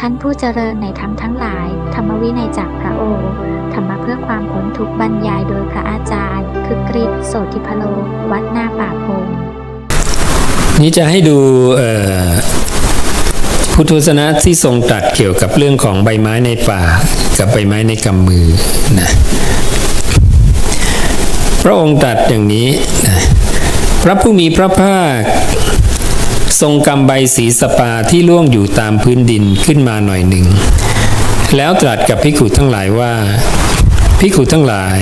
ท่านผู้เจริญในธรรมทั้งหลายธรรมวินัยจากพระโอษฐ์ธรรมะเพื่อความพ้นทุกข์บรรยายโดยพระอาจารย์คึกฤทธิ์โสติพโลวัดหน้าป่าพงนี้จะให้ดูพุทธวจนะที่ทรงตรัสเกี่ยวกับเรื่องของใบไม้ในป่ากับใบไม้ในกำมือนะพระองค์ตรัสอย่างนี้นะพระผู้มีพระภาคทรงกำใบสีสปาที่ร่วงอยู่ตามพื้นดินขึ้นมาหน่อยหนึ่งแล้วตรัสกับภิกขุทั้งหลายว่าภิกขุทั้งหลาย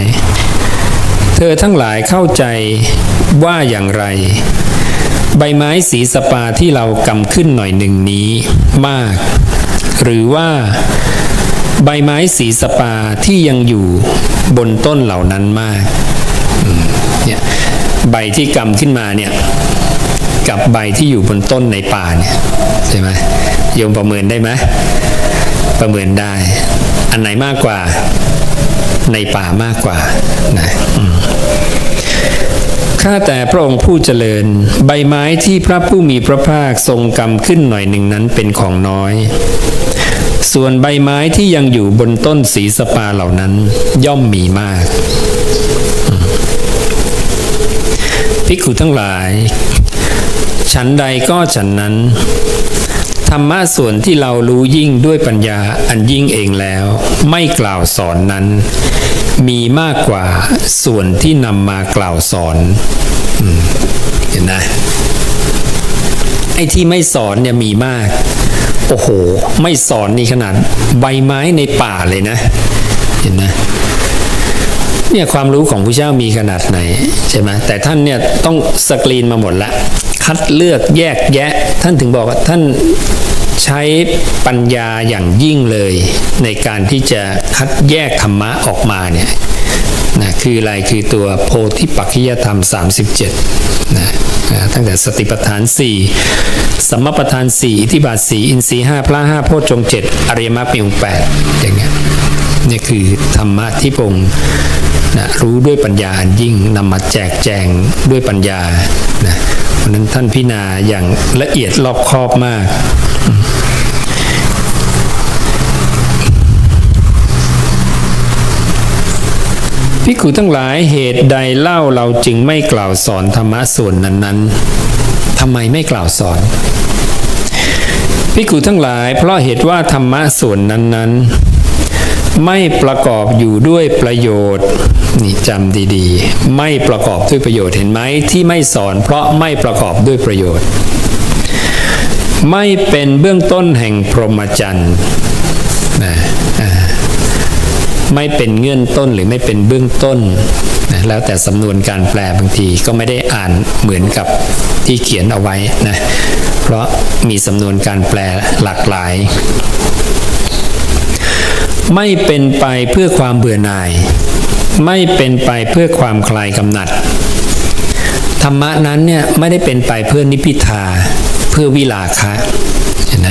เธอทั้งหลายเข้าใจว่าอย่างไรใบไม้สีสปาที่เรากำขึ้นหน่อยหนึ่งนี้มากหรือว่าใบไม้สีสปาที่ยังอยู่บนต้นเหล่านั้นมากเนี่ยใบที่กำขึ้นมาเนี่ยกับใบที่อยู่บนต้นในป่าเนี่ยใช่ไหมโยมประเมินได้ไหมประเมินได้อันไหนมากกว่าในป่ามากกว่านะข้าแต่พระองค์ผู้เจริญใบไม้ที่พระผู้มีพระภาคทรงกำขึ้นหน่อยหนึ่งนั้นเป็นของน้อยส่วนใบไม้ที่ยังอยู่บนต้นสีสปาเหล่านั้นย่อมมีมากภิกขุทั้งหลายฉันใดก็ฉันนั้นธรรมะส่วนที่เรารู้ยิ่งด้วยปัญญาอันยิ่งเองแล้วไม่กล่าวสอนนั้นมีมากกว่าส่วนที่นำมากล่าวสอนเห็นไหมไอ้ที่ไม่สอนเนี่ยมีมากโอ้โหไม่สอนนี่ขนาดใบไม้ในป่าเลยนะเห็นไหมเนี่ยความรู้ของพระเจ้ามีขนาดไหนใช่ไหมแต่ท่านเนี่ยต้องสกรีนมาหมดละคัดเลือกแยกแยะท่านถึงบอกว่าท่านใช้ปัญญาอย่างยิ่งเลยในการที่จะคัดแยกธรรมะออกมาเนี่ยนะคืออะไรคือตัวโพธิปักขิยธรรม37นะตั้งแต่สติปัฏฐาน4สัมมาปัฏฐาน4อิทธิบาท4อินทรีย์5พละ5โพชฌงค์7อริยมรรคมีองค์8อย่างเงี้ยนี่คือธรรมะที่พระองค์นะรู้ด้วยปัญญาอันยิ่งนำมาแจกแจงด้วยปัญญานะเพราะนั้นท่านพิจารณาอย่างละเอียดรอบคอบมากภิกขุทั้งหลายเหตุใดเล่าเราจึงไม่กล่าวสอนธรรมะส่วนนั้นๆทำไมไม่กล่าวสอนภิกขุทั้งหลายเพราะเหตุว่าธรรมะส่วนนั้นๆไม่ประกอบอยู่ด้วยประโยชน์นี่จำดีๆไม่ประกอบด้วยประโยชน์เห็นไหมที่ไม่สอนเพราะไม่ประกอบด้วยประโยชน์ไม่เป็นเบื้องต้นแห่งพรหมจรรย์ไม่เป็นเงื่อนต้นหรือไม่เป็นเบื้องต้นนะแล้วแต่สำนวนการแปลบางทีก็ไม่ได้อ่านเหมือนกับที่เขียนเอาไว้นะเพราะมีสำนวนการแปลหลากหลายไม่เป็นไปเพื่อความเบื่อหน่ายไม่เป็นไปเพื่อความคลายกำหนัดธรรมะนั้นเนี่ยไม่ได้เป็นไปเพื่อนิพพิทาเพื่อวิราคะเห็นไหม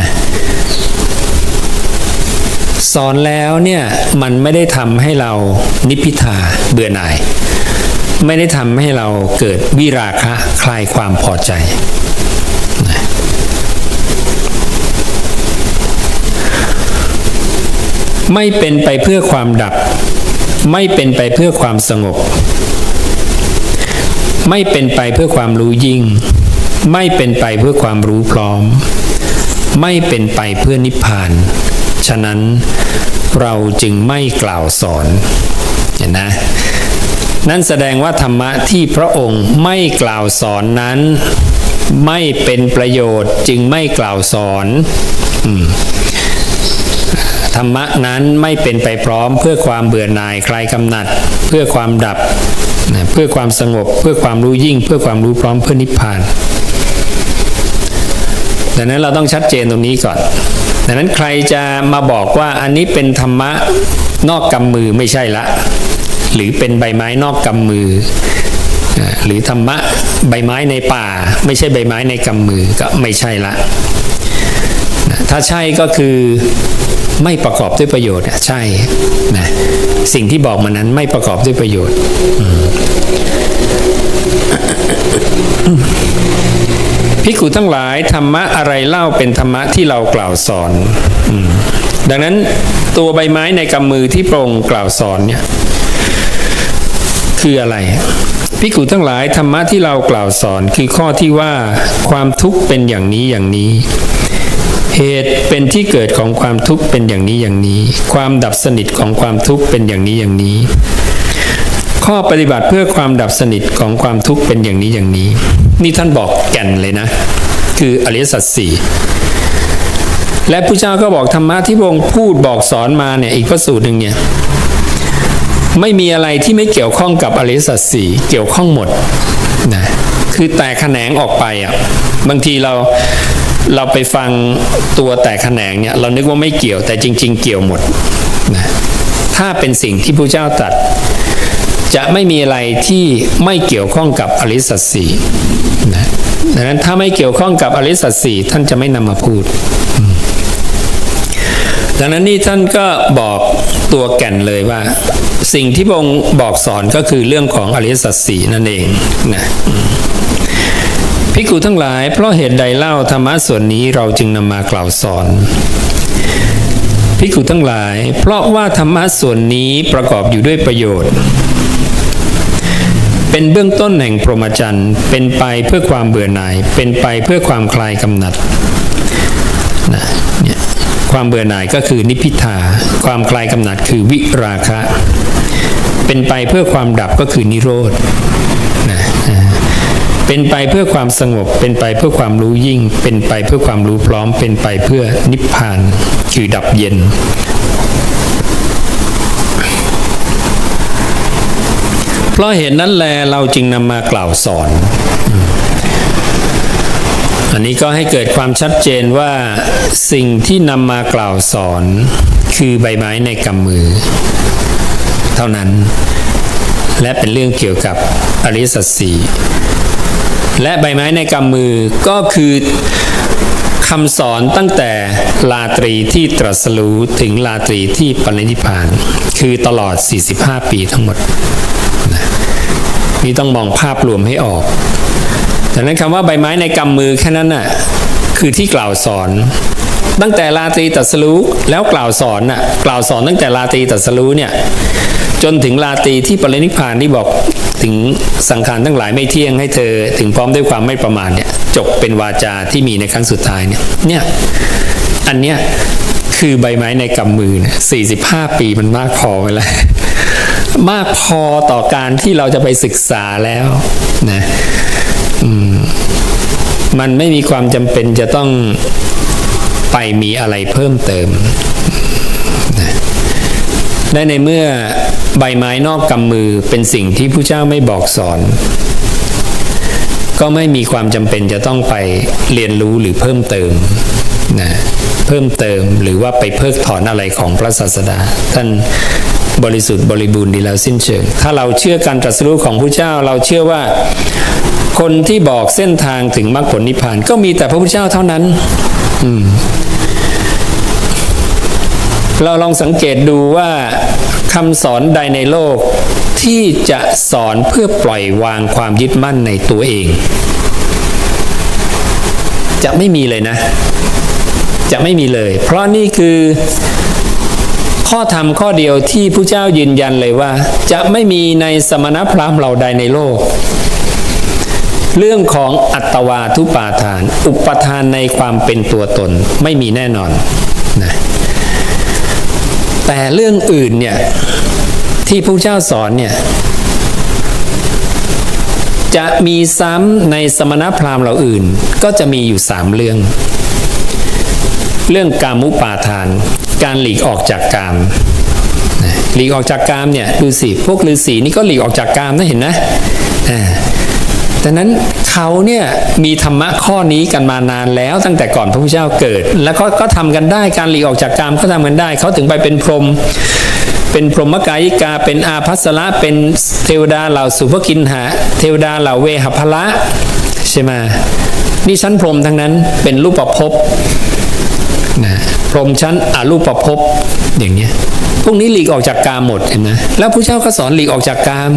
สอนแล้วเนี่ยมันไม่ได้ทำให้เรานิพพิทาเบื่อหน่ายไม่ได้ทำให้เราเกิดวิราคะคลายความพอใจไม่เป็นไปเพื่อความดับไม่เป็นไปเพื่อความสงบไม่เป็นไปเพื่อความรู้ยิ่งไม่เป็นไปเพื่อความรู้พร้อมไม่เป็นไปเพื่อนิพพานฉะนั้นเราจึงไม่กล่าวสอนเห็นนะนั่นแสดงว่าธรรมะที่พระองค์ไม่กล่าวสอนนั้นไม่เป็นประโยชน์จึงไม่กล่าวสอนธรรมะนั้นไม่เป็นไปพร้อมเพื่อความเบื่อหน่ายคลายกำหนัดเพื่อความดับเพื่อความสงบเพื่อความรู้ยิ่งเพื่อความรู้พร้อมเพื่อนิพพานดังนั้นเราต้องชัดเจนตรงนี้ก่อนดังนั้นใครจะมาบอกว่าอันนี้เป็นธรรมะนอกกำมือไม่ใช่ละหรือเป็นใบไม้นอกกำมือหรือธรรมะใบไม้ในป่าไม่ใช่ใบไม้ในกำมือก็ไม่ใช่ละถ้าใช่ก็คือไม่ประกอบด้วยประโยชน์ใช่นะสิ่งที่บอกมานั้นไม่ประกอบด้วยประโยชน์ ภิกขุทั้งหลายธรรมะอะไรเล่าเป็นธรรมะที่เรากล่าวสอนดังนั้นตัวใบไม้ในกำมือที่พระองค์กล่าวสอนเนี่ยคืออะไรภิกขุทั้งหลายธรรมะที่เรากล่าวสอนคือข้อที่ว่าความทุกข์เป็นอย่างนี้อย่างนี้เหตุเป็นที่เกิดของความทุกข์เป็นอย่างนี้อย่างนี้ความดับสนิทของความทุกข์เป็นอย่างนี้อย่างนี้ข้อปฏิบัติเพื่อความดับสนิทของความทุกข์เป็นอย่างนี้อย่างนี้นี่ท่านบอกแก่นเลยนะคืออริยสัจสี่และพระเจ้าก็บอกธรรมะที่พระองค์พูดบอกสอนมาเนี่ยอีกพระสูตรหนึ่งเนี่ยไม่มีอะไรที่ไม่เกี่ยวข้องกับอริยสัจสี่เกี่ยวข้องหมดนะคือแตกแขนงออกไปอ่ะบางทีเราไปฟังตัวแตกแขนงเนี่ยเรานึกว่าไม่เกี่ยวแต่จริงๆเกี่ยวหมดนะถ้าเป็นสิ่งที่พระเจ้าตรัสจะไม่มีอะไรที่ไม่เกี่ยวข้องกับอริยสัจสี่นะดังนั้นถ้าไม่เกี่ยวข้องกับอริยสัจสี่ท่านจะไม่นำมาพูดดังนั้นนี่ท่านก็บอกตัวแก่นเลยว่าสิ่งที่พระองค์บอกสอนก็คือเรื่องของอริยสัจสี่นั่นเองนะภิกขุทั้งหลายเพราะเหตุใดเล่าธรรมะส่วนนี้เราจึงนำมากล่าวสอนภิกขุทั้งหลายเพราะว่าธรรมะส่วนนี้ประกอบอยู่ด้วยประโยชน์เป็นเบื้องต้นแห่งพรหมจรรย์เป็นไปเพื่อความเบื่อหน่ายเป็นไปเพื่อความคลายกำหนัดนะเนี่ยความเบื่อหน่ายก็คือนิพพิทาความคลายกำหนัดคือวิราคะเป็นไปเพื่อความดับก็คือนิโรธนะเป็นไปเพื่อความสงบเป็นไปเพื่อความรู้ยิ่งเป็นไปเพื่อความรู้พร้อมเป็นไปเพื่อนิพพานคือดับเย็นเพราะเหตุนั้นแลเราจึงนำมากล่าวสอนอันนี้ก็ให้เกิดความชัดเจนว่าสิ่งที่นำมากล่าวสอนคือใบไม้ในกำมือเท่านั้นและเป็นเรื่องเกี่ยวกับอริยสัจสี่และใบไม้ในกำมือก็คือคำสอนตั้งแต่ลาตรีที่ตรัสรู้ถึงลาตรีที่ปรินิพพานคือตลอด45ปีทั้งหมดนี่ต้องมองภาพรวมให้ออกดังนั้นคำว่าใบไม้ในกำมือแค่นั้นน่ะคือที่กล่าวสอนตั้งแต่ลาตรีตรัสรู้แล้วกล่าวสอนน่ะกล่าวสอนตั้งแต่ลาตรีตรัสรู้เนี่ยจนถึงลาตรีที่ปรินิพพานที่บอกถึงสังขารทั้งหลายไม่เที่ยงให้เธอถึงพร้อมด้วยความไม่ประมาทเนี่ยจบเป็นวาจาที่มีในครั้งสุดท้ายเนี่ยอันเนี้ยคือใบไม้ในกำมือเนี่ย45 ปีมันมากพอไปแล้วมากพอต่อการที่เราจะไปศึกษาแล้วนะมันไม่มีความจำเป็นจะต้องไปมีอะไรเพิ่มเติมนะและในเมื่อใบไม้นอกกำมือเป็นสิ่งที่พระเจ้าไม่บอกสอนก็ไม่มีความจำเป็นจะต้องไปเรียนรู้หรือเพิ่มเติมนะเพิ่มเติมหรือว่าไปเพิกถอนอะไรของพระศาสดาท่านบริสุทธิ์บริบูรณ์ดีแล้วสิ้นเชิงถ้าเราเชื่อการตรัสรู้ของพระเจ้าเราเชื่อว่าคนที่บอกเส้นทางถึงมรรคผลนิพพานก็มีแต่พระพุทธเจ้าเท่านั้นเราลองสังเกตดูว่าคำสอนใดในโลกที่จะสอนเพื่อปล่อยวางความยึดมั่นในตัวเองจะไม่มีเลยนะจะไม่มีเลยเพราะนี่คือข้อธรรมข้อเดียวที่พระเจ้ายืนยันเลยว่าจะไม่มีในสมณพราหมณ์เหล่าใดในโลกเรื่องของอัตวาทุปาทานอุปทานในความเป็นตัวตนไม่มีแน่นอนนะแต่เรื่องอื่นเนี่ยที่พระเจ้าสอนเนี่ยจะมีซ้ำในสมณพราหมณ์เหล่าอื่นก็จะมีอยู่3เรื่องกามุปาทานการหลีกออกจากกามหลีกออกจากกามเนี่ยดูสิพวกฤาษีนี่ก็หลีกออกจากกามนะเห็นนะดังนั้นเขาเนี่ยมีธรรมะข้อนี้กันมานานแล้วตั้งแต่ก่อนพระพุทธเจ้าเกิดแล้วก็ทำกันได้การหลีกออกจากกามก็ทำกันได้เขาถึงไปเป็นพรหมเป็นพรหมกายิกาเป็นอาภัสระเป็นเทวดาเหล่าสุภกินหะเทวดาเหล่าเวหภละใช่ไหมนี่ชั้นพรหมทั้งนั้นเป็นรูปภพนะพรหมชั้นอรูปภพอย่างเนี้ยพวกนี้หลีกออกจากกามหมดเห็นไหมแล้วพระเจ้าก็สอนหลีกออกจากกาม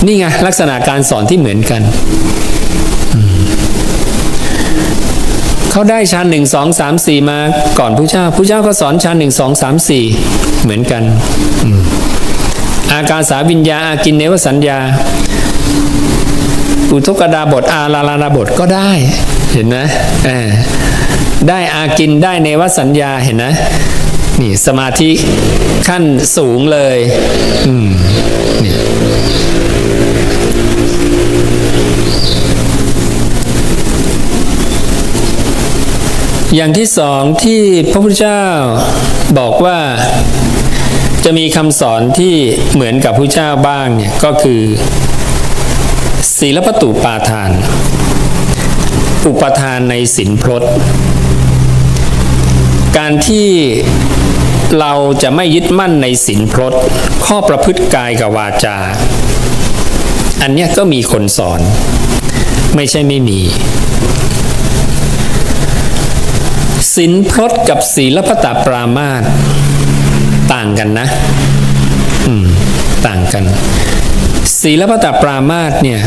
นี่ไงลักษณะการสอนที่เหมือนกัน เขาได้ฌาน1 2 3 4มาก่อนพระเจ้าก็สอนฌาน1 2 3 4เหมือนกันอากาสาวิญญาอากินเนวสัญญาอุทกดาบทอาลาลาบทก็ได้เห็นนะได้อากินได้เนวสัญญาเห็นนะนี่สมาธิขั้นสูงเลยนี่อย่างที่สองที่พระพุทธเจ้าบอกว่าจะมีคำสอนที่เหมือนกับพระพุทธเจ้าบ้างเนี่ยก็คือศีลปตุปาทานอุปทานในศีลพรตการที่เราจะไม่ยึดมั่นในศีลพรตข้อประพฤติกายกับวาจาอันเนี้ยก็มีคนสอนไม่ใช่ไม่มีศีลพรตกับศีลปตปรามาสต่างกันนะต่างกันศีลปตปรามาสเนี่ย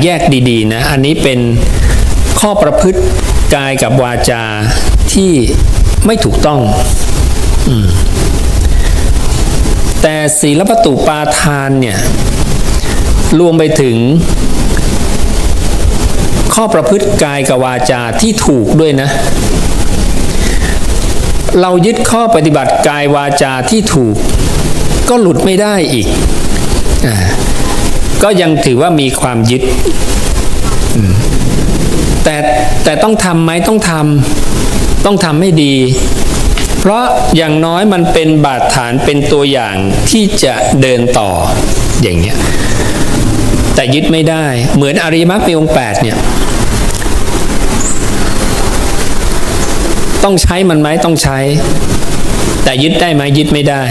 แยกดีๆนะอันนี้เป็นข้อประพฤติกายกับวาจาที่ไม่ถูกต้องแต่ศีลปตุปาทานเนี่ยรวมไปถึงข้อประพฤติกายกับวาจาที่ถูกด้วยนะเรายึดข้อปฏิบัติกายวาจาที่ถูกก็หลุดไม่ได้อีกก็ยังถือว่ามีความยึดแต่ต้องทำไหมต้องทำให้ดีเพราะอย่างน้อยมันเป็นบาดฐานเป็นตัวอย่างที่จะเดินต่ออย่างเนี้ยแต่ยึดไม่ได้เหมือนอริยมรรคมีองค์ 8เนี่ยต้องใช้มันไหมต้องใช้แต่ยึดได้ไหมยึดไม่ได้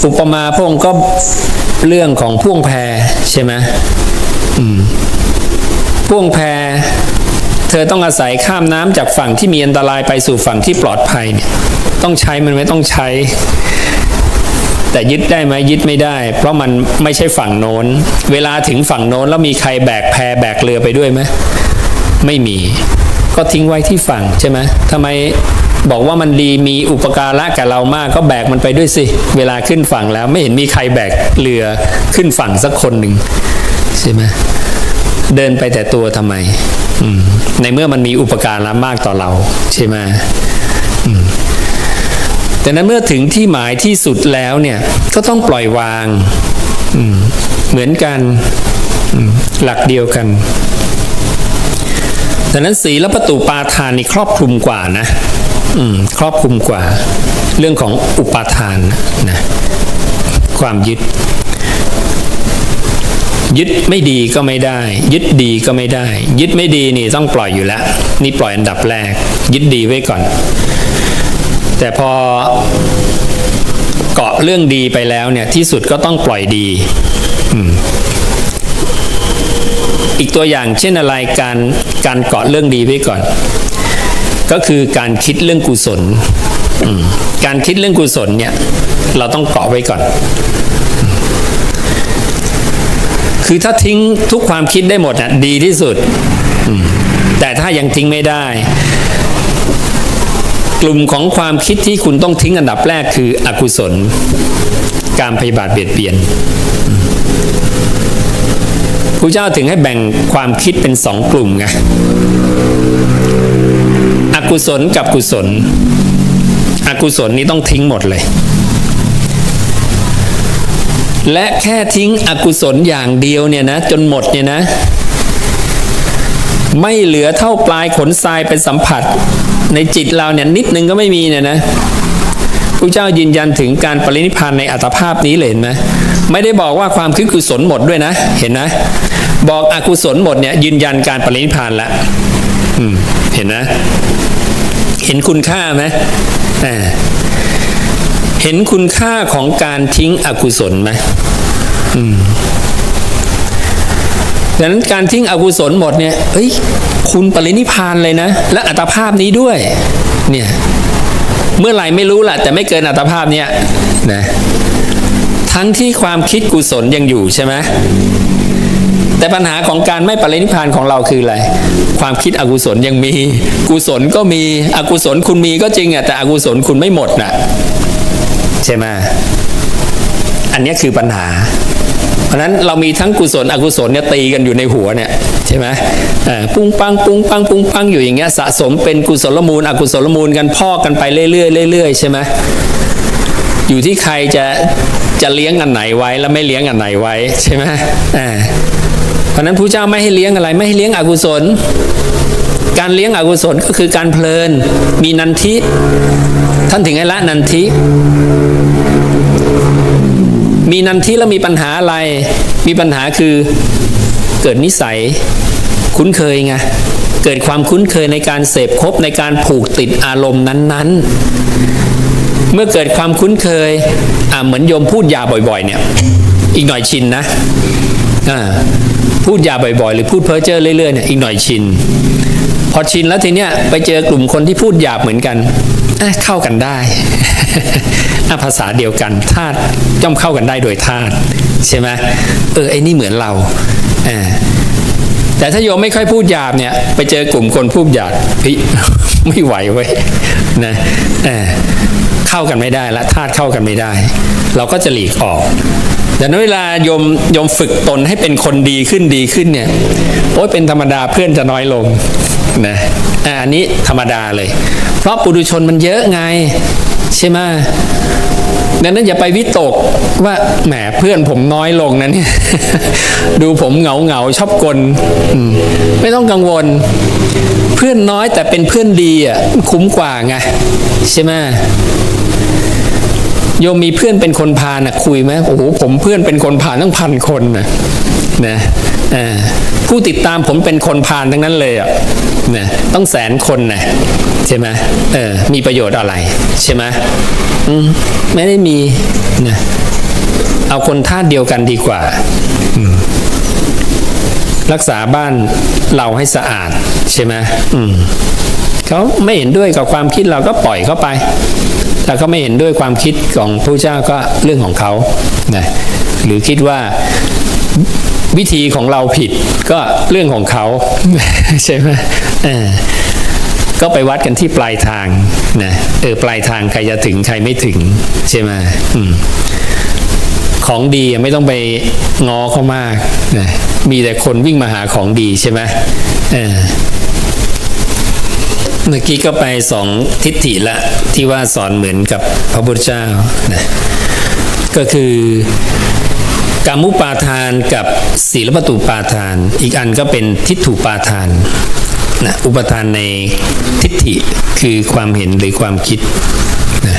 อุปมาพระองค์ก็เรื่องของพ่วงแพใช่ไหมพ่วงแพเธอต้องอาศัยข้ามน้ำจากฝั่งที่มีอันตรายไปสู่ฝั่งที่ปลอดภัยเนี่ยต้องใช้มันไหมต้องใช้แต่ยึดได้ไหมยึดไม่ได้เพราะมันไม่ใช่ฝั่งโน้นเวลาถึงฝั่งโน้นแล้วมีใครแบกแพแบกเรือไปด้วยไหมไม่มีก็ทิ้งไว้ที่ฝั่งใช่ไหมทำไมบอกว่ามันดีมีอุปการะกับเรามากก็แบกมันไปด้วยสิเวลาขึ้นฝั่งแล้วไม่เห็นมีใครแบกเรือขึ้นฝั่งสักคนหนึ่งใช่ไหมเดินไปแต่ตัวทำไมในเมื่อมันมีอุปการะมากต่อเราใช่ไหมแต่นั้นเมื่อถึงที่หมายที่สุดแล้วเนี่ยก็ต้องปล่อยวางเหมือนกันหลักเดียวกันดังนั้นศีลปตุปาทานนี่ครอบคลุมกว่านะครอบคลุมกว่าเรื่องของอุปาทานนะความยึดไม่ดีก็ไม่ได้ยึดดีก็ไม่ได้ยึดไม่ดีนี่ต้องปล่อยอยู่แล้วนี่ปล่อยอันดับแรกยึดดีไว้ก่อนแต่พอเกาะเรื่องดีไปแล้วเนี่ยที่สุดก็ต้องปล่อยดีอีกตัวอย่างเช่นอะไรการเกาะเรื่องดีไว้ก่อนก็คือการคิดเรื่องกุศลการคิดเรื่องกุศลเนี่ยเราต้องเกาะไว้ก่อนคือถ้าทิ้งทุกความคิดได้หมดน่ะดีที่สุดแต่ถ้ายังทิ้งไม่ได้กลุ่มของความคิดที่คุณต้องทิ้งอันดับแรกคืออกุศลการพยาบาทเบียดเบียนพระเจ้าถึงให้แบ่งความคิดเป็นสองกลุ่มไงอกุศลกับกุศลอกุศลนี้ต้องทิ้งหมดเลยและแค่ทิ้งอกุศลอย่างเดียวเนี่ยนะจนหมดเนี่ยนะไม่เหลือเท่าปลายขนทรายเป็นสัมผัสในจิตเราเนี่ยนิดนึงก็ไม่มีเนี่ยนะพระเจ้ายืนยันถึงการปรินิพพานในอัตภาพนี้เลยเห็นไหมไม่ได้บอกว่าความคิดกุศลหมดด้วยนะเห็นนะบอกอกุศลหมดเนี่ยยืนยันการปรินิพพานแล้วเห็นนะเห็นคุณค่าไหมเห็นคุณค่าของการทิ้งอกุศลไหมดังนั้นการทิ้งอกุศลหมดเนี่ยคุณปรินิพพานเลยนะและอัตภาพนี้ด้วยเนี่ยเมื่อไหร่ไม่รู้ล่ะแต่ไม่เกินอัตภาพเนี่ยนะทั้งที่ความคิดกุศลยังอยู่ใช่ไหม แต่ปัญหาของการไม่ปรินิพพานของเราคืออะไรความคิดอกุศลยังมีกุศลก็มีอกุศลคุณมีก็จริงอ่ะแต่อกุศลคุณไม่หมดน่ะใช่ไหมอันนี้คือปัญหาเพราะนั้นเรามีทั้งกุศลอกุศลเนี่ยตีกันอยู่ในหัวเนี่ยใช่ไหมปุ้งปังปุ้งปังปุ้งปังอยู่อย่างเงี้ยสะสมเป็นกุศลมูลอกุศลมูลกันพอกกันไปเรื่อยๆเรื่อยๆใช่ไหมอยู่ที่ใครจะเลี้ยงอันไหนไว้แล้วไม่เลี้ยงอันไหนไว้ใช่ไหมเพราะนั้นพระเจ้าไม่ให้เลี้ยงอะไรไม่ให้เลี้ยงอกุศลการเลี้ยงอกุศลก็คือการเพลินมีนันทิท่านถึงให้ละนันทิมีนันทิแล้วมีปัญหาอะไรมีปัญหาคือเกิดนิสัยคุ้นเคยไงเกิดความคุ้นเคยในการเสพคบในการผูกติดอารมณ์นั้นๆเมื่อเกิดความคุ้นเคยเหมือนโยมพูดยาบ่อยๆเนี่ยอีกหน่อยชินนะพูดยาบ่อยๆหรือพูดเพ้อเจ้อเรื่อยๆเนี่ยอีกหน่อยชินพอชินแล้วทีเนี้ยไปเจอกลุ่มคนที่พูดหยาบเหมือนกันเข้ากันได้ ภาษาเดียวกันธาตุย่อมเข้ากันได้โดยธาตุใช่ไหมไอ้นี่เหมือนเราแต่ถ้าโยมไม่ค่อยพูดหยาบเนี่ยไปเจอกลุ่มคนพูดหยาบพี่ไม่ไหวเว้ยนะเข้ากันไม่ได้ละธาตุเข้ากันไม่ได้เราก็จะหลีกออกแต่เวลาโยมฝึกตนให้เป็นคนดีขึ้นเนี่ยเป็นธรรมดาเพื่อนจะน้อยลงนะอันนี้ธรรมดาเลยเพราะปุถุชนมันเยอะไงใช่ไหมดังนั้นอย่าไปวิตกว่าแหมเพื่อนผมน้อยลงนะเนี่ยดูผมเหงาชอบกลไม่ต้องกังวลเพื่อนน้อยแต่เป็นเพื่อนดีอ่ะคุ้มกว่าไงใช่ไหมโยมมีเพื่อนเป็นคนพาลนะคุยไหมโอ้โหผมเพื่อนเป็นคนพาลตั้ง1,000 คนนะผู้ติดตามผมเป็นคนพาลทั้งนั้นเลยอ่ะนะต้อง100,000 คนนะใช่ไหมมีประโยชน์อะไรใช่ไหมไม่ได้มีนะเอาคนธาตุเดียวกันดีกว่ารักษาบ้านเราให้สะอาดใช่ไหมเขาไม่เห็นด้วยกับความคิดเราก็ปล่อยเขาไปถ้าเขาไม่เห็นด้วยความคิดของพระเจ้าก็เรื่องของเขานะหรือคิดว่าวิธีของเราผิดก็เรื่องของเขาใช่ไหมก็ไปวัดกันที่ปลายทางนะปลายทางใครจะถึงใครไม่ถึงใช่ไหมของดีไม่ต้องไปง้อเขามากนะมีแต่คนวิ่งมาหาของดีใช่ไหมเมื่อกี้ก็ไป2 ทิฏฐิละที่ว่าสอนเหมือนกับพระพุทธเจ้านะก็คือกามุปาทานกับศีลปตุปาทานอีกอันก็เป็นทิฏฐุปาทานนะอุปทานในทิฏฐิคือความเห็นหรือความคิดนะ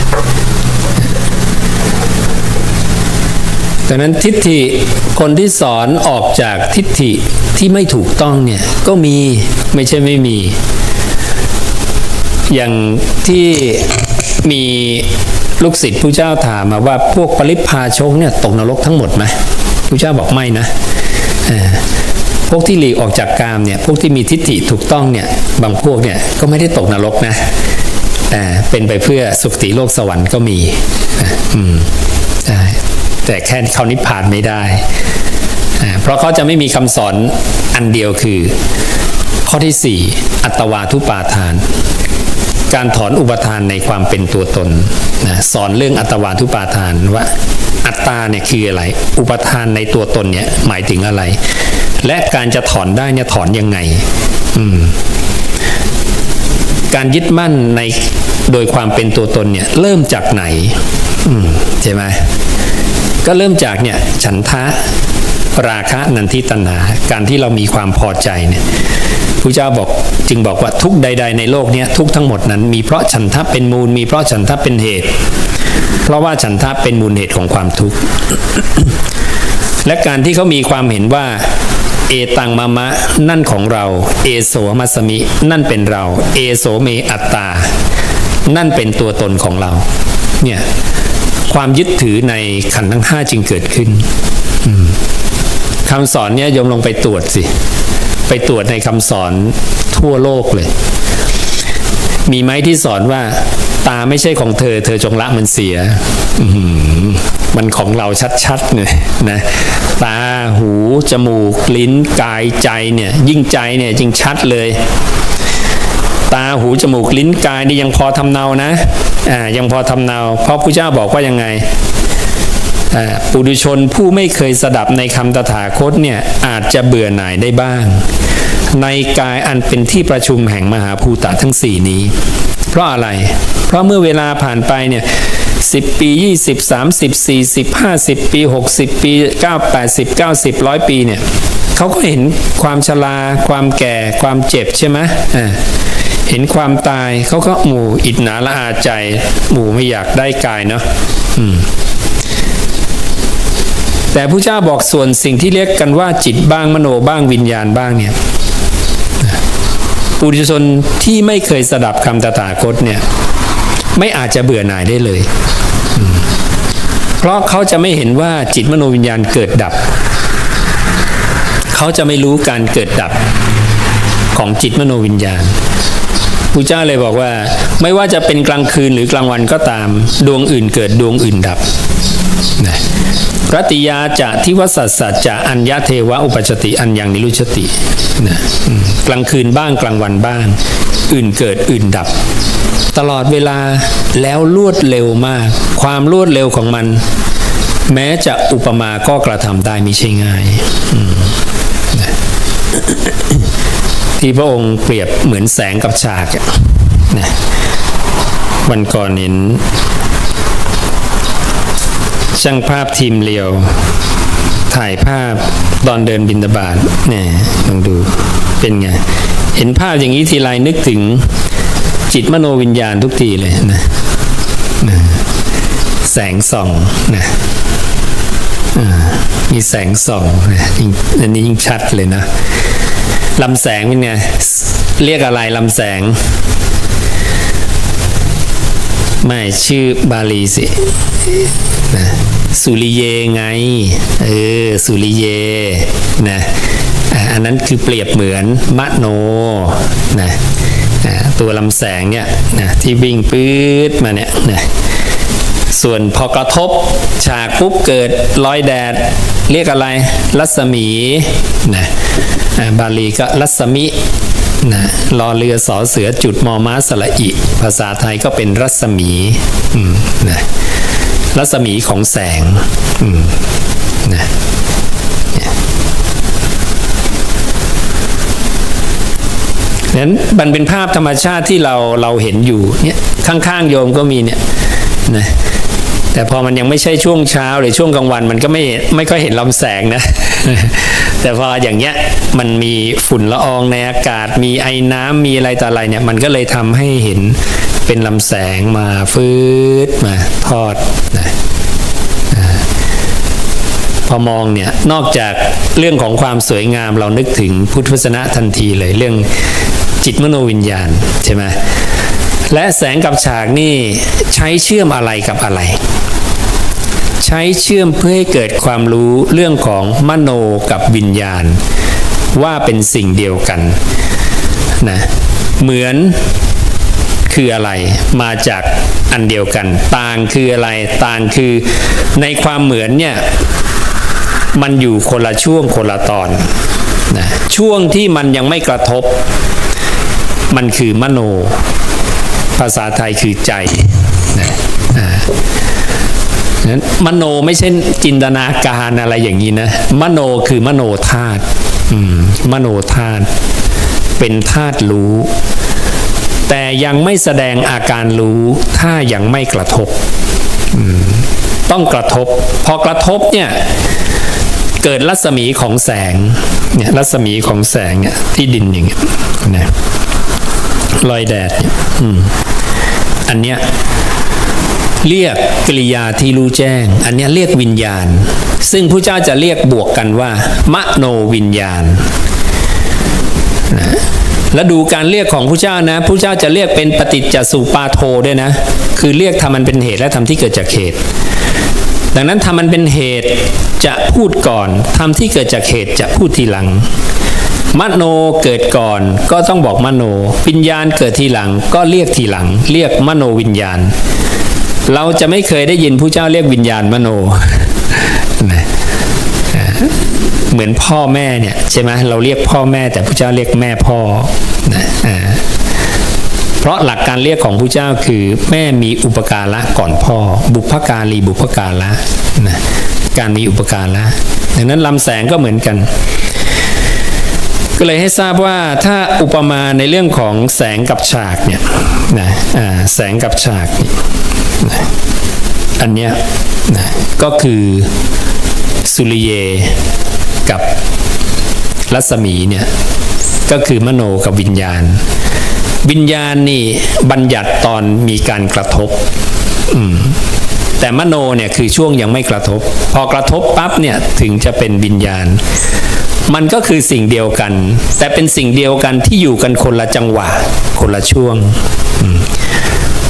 ดังนั้นทิฏฐิคนที่สอนออกจากทิฏฐิที่ไม่ถูกต้องเนี่ยก็มีไม่ใช่ไม่มีอย่างที่มีลูกศิษย์พระเจ้าถามมาว่าพวกปริพพาชกเนี่ยตกนรกทั้งหมดไหมพระเจ้าบอกไม่นะพวกที่หลีกออกจากกามเนี่ยพวกที่มีทิฏฐิถูกต้องเนี่ยบางพวกเนี่ยก็ไม่ได้ตกนรกนะเป็นไปเพื่อสุคติโลกสวรรค์ก็มีแต่แค่เขานิพพานไม่ได้เพราะเขาจะไม่มีคำสอนอันเดียวคือข้อที่4อัตวาทุปาทานการถอนอุปทานในความเป็นตัวตนนะสอนเรื่องอัตวาทุปาทานว่าอัตตาเนี่ยคืออะไรอุปทานในตัวตนเนี่ยหมายถึงอะไรและการจะถอนได้เนี่ยถอนยังไงการยึดมั่นในโดยความเป็นตัวตนเนี่ยเริ่มจากไหนใช่ไหมก็เริ่มจากเนี่ยฉันทะราคะนันทิตัณหาการที่เรามีความพอใจเนี่ยพระเจ้าบอกจึงบอกว่าทุกใดๆในโลกนี้ทุกทั้งหมดนั้นมีเพราะฉันทะเป็นมูลมีเพราะฉันทะเป็นเหตุเพราะว่าฉันทะเป็นมูลเหตุของความทุกข์ และการที่เขามีความเห็นว่าเอตังมะมะนั่นของเราเอโสมัสมินั่นเป็นเราเอโสเมอัตตานั่นเป็นตัวตนของเราเนี่ยความยึดถือในขันธ์ทั้ง5จึงเกิดขึ้นคำสอนเนี่ยโยมลงไปตรวจสิไปตรวจในคำสอนทั่วโลกเลยมีไหมที่สอนว่าตาไม่ใช่ของเธอเธอจงละมันเสีย มันของเราชัดๆเนี่ยนะตาหูจมูกลิ้นกายใจเนี่ยยิ่งใจเนี่ยยิ่งชัดเลยตาหูจมูกลิ้นกายนี่ยังพอทำเนานะยังพอทำเนาเพราะพระเจ้าบอกว่ายังไงปุถุชนผู้ไม่เคยสดับในคำตถาคตเนี่ยอาจจะเบื่อหน่ายได้บ้างในกายอันเป็นที่ประชุมแห่งมหาภูตะทั้งสี่นี้เพราะอะไรเพราะเมื่อเวลาผ่านไปเนี่ย10 ปี20 30 40 50 ปี60 ปี80 90 100 ปีเนี่ยเขาก็เห็นความชราความแก่ความเจ็บใช่ไหมเห็นความตายเขาก็หมู่อิจฉาละอาใจหมู่ไม่อยากได้กายเนาะแต่พระเจ้าบอกส่วนสิ่งที่เรียกกันว่าจิตบ้างมโนบ้างวิญญาณบ้างเนี่ยปุถุชนที่ไม่เคยสดับคำตถาคตเนี่ยไม่อาจจะเบื่อหน่ายได้เลยเพราะเขาจะไม่เห็นว่าจิตมโนวิญญาณเกิดดับเขาจะไม่รู้การเกิดดับของจิตมโนวิญญาณพระเจ้าเลยบอกว่าไม่ว่าจะเป็นกลางคืนหรือกลางวันก็ตามดวงอื่นเกิดดวงอื่นดับนะรัตติยาจะทิวสัสสัจจะอัญญเทวะอุปชติอัญญังนิรุชตินะกลางคืนบ้างกลางวันบ้างอื่นเกิดอื่นดับตลอดเวลาแล้วรวดเร็วมากความรวดเร็วของมันแม้จะอุปมาก็กระทำได้ไม่ใช่ง่ายที่พระองค์เปรียบเหมือนแสงกับฉากนะวันก่อนเห็นช่างภาพทีมเลียวถ่ายภาพตอนเดินบิณฑบาตเนี่ยลองดูเป็นไงเห็นภาพอย่างนี้ทีไรนึกถึงจิตมโนวิญญาณทุกทีเลยนะแสงส่องนะมีแสงส่องอันนี้ยิ่งชัดเลยนะลำแสงเป็นไงเรียกอะไรลำแสงไม่ชื่อบาลีสินะสุริเยไงสุริเยนะอันนั้นคือเปรียบเหมือนมโนนะตัวลำแสงเนี่ยนะที่วิ่งปื๊ดมาเนี่ยนะส่วนพอกระทบฉากปุ๊บเกิดรอยแดดเรียกอะไรรัศมีนะบาลีก็รัศมินะรอเรือสอเสือจุดมอม้าสระอิภาษาไทยก็เป็นรัศมีนะรัศมีของแสงนะนั้นมันเป็นภาพธรรมชาติที่เราเห็นอยู่เนี่ยข้างๆโยมก็มีเนี่ยนะแต่พอมันยังไม่ใช่ช่วงเช้าหรือช่วงกลางวันมันก็ไม่ค่อยเห็นลำแสงนะ แต่พออย่างเงี้ยมันมีฝุ่นละอองในอากาศมีไอน้ำมีอะไรต่ออะไรเนี่ยมันก็เลยทำให้เห็นเป็นลำแสงมาฟืดมาทอดนะพอมองเนี่ยนอกจากเรื่องของความสวยงามเรานึกถึงพุทธวจนะทันทีเลยเรื่องจิตมโนวิญญาณใช่ไหมและแสงกับฉากนี่ใช้เชื่อมอะไรกับอะไรใช้เชื่อมเพื่อให้เกิดความรู้เรื่องของมโนกับวิญญาณว่าเป็นสิ่งเดียวกันนะเหมือนคืออะไรมาจากอันเดียวกันต่างคืออะไรต่างคือในความเหมือนเนี่ยมันอยู่คนละช่วงคนละตอนนะช่วงที่มันยังไม่กระทบมันคือมโนภาษาไทยคือใจนะนั้นมโนไม่ใช่จินตนาการอะไรอย่างนี้นะมโนคือมโนธาตุมโนธาตุเป็นธาตุรู้แต่ยังไม่แสดงอาการรู้ถ้ายังไม่กระทบต้องกระทบพอกระทบเนี่ยเกิดรัศมีของแสงเนี่ยรัศมีของแสงเนี่ยที่ดินอย่างเงี้ยนะรอยแดดเนี่ยอันเนี้ยเรียกกิริยาที่รู้แจ้งอันเนี้ยเรียกวิญญาณซึ่งพระเจ้าจะเรียกบวกกันว่ามโนวิญญาณนะแล้วดูการเรียกของพระเจ้านะพระเจ้าจะเรียกเป็นปฏิจจสุปาโทด้วยนะคือเรียกทำมันเป็นเหตุและทำที่เกิดจากเหตุดังนั้นทำมันเป็นเหตุจะพูดก่อนทำที่เกิดจากเหตุจะพูดทีหลังมโนเกิดก่อนก็ต้องบอกมโนวิญญาณเกิดทีหลังก็เรียกทีหลังเรียกมโนวิญญาณ เราจะไม่เคยได้ยินผู้เจ้าเรียกวิญญาณมโนนะเหมือนพ่อแม่เนี่ยใช่ไหมเราเรียกพ่อแม่แต่ผู้เจ้าเรียกแม่พ่อนะเพราะหลักการเรียกของผู้เจ้าคือแม่มีอุปการะก่อนพ่อบุพการีบุพการะนะการมีอุปการะดังนั้นลำแสงก็เหมือนกันก็เลยให้ทราบว่าถ้าอุปมาในเรื่องของแสงกับฉากเนี่ยนะแสงกับฉากนะอันเนี้ยนะก็คือสุริเยกับรัศมีเนี่ยก็คือมโนกับวิญญาณวิญญาณนี่บัญญัติตอนมีการกระทบแต่มโนเนี่ยคือช่วงยังไม่กระทบพอกระทบปั๊บเนี่ยถึงจะเป็นวิญญาณมันก็คือสิ่งเดียวกันแต่เป็นสิ่งเดียวกันที่อยู่กันคนละจังหวะคนละช่วง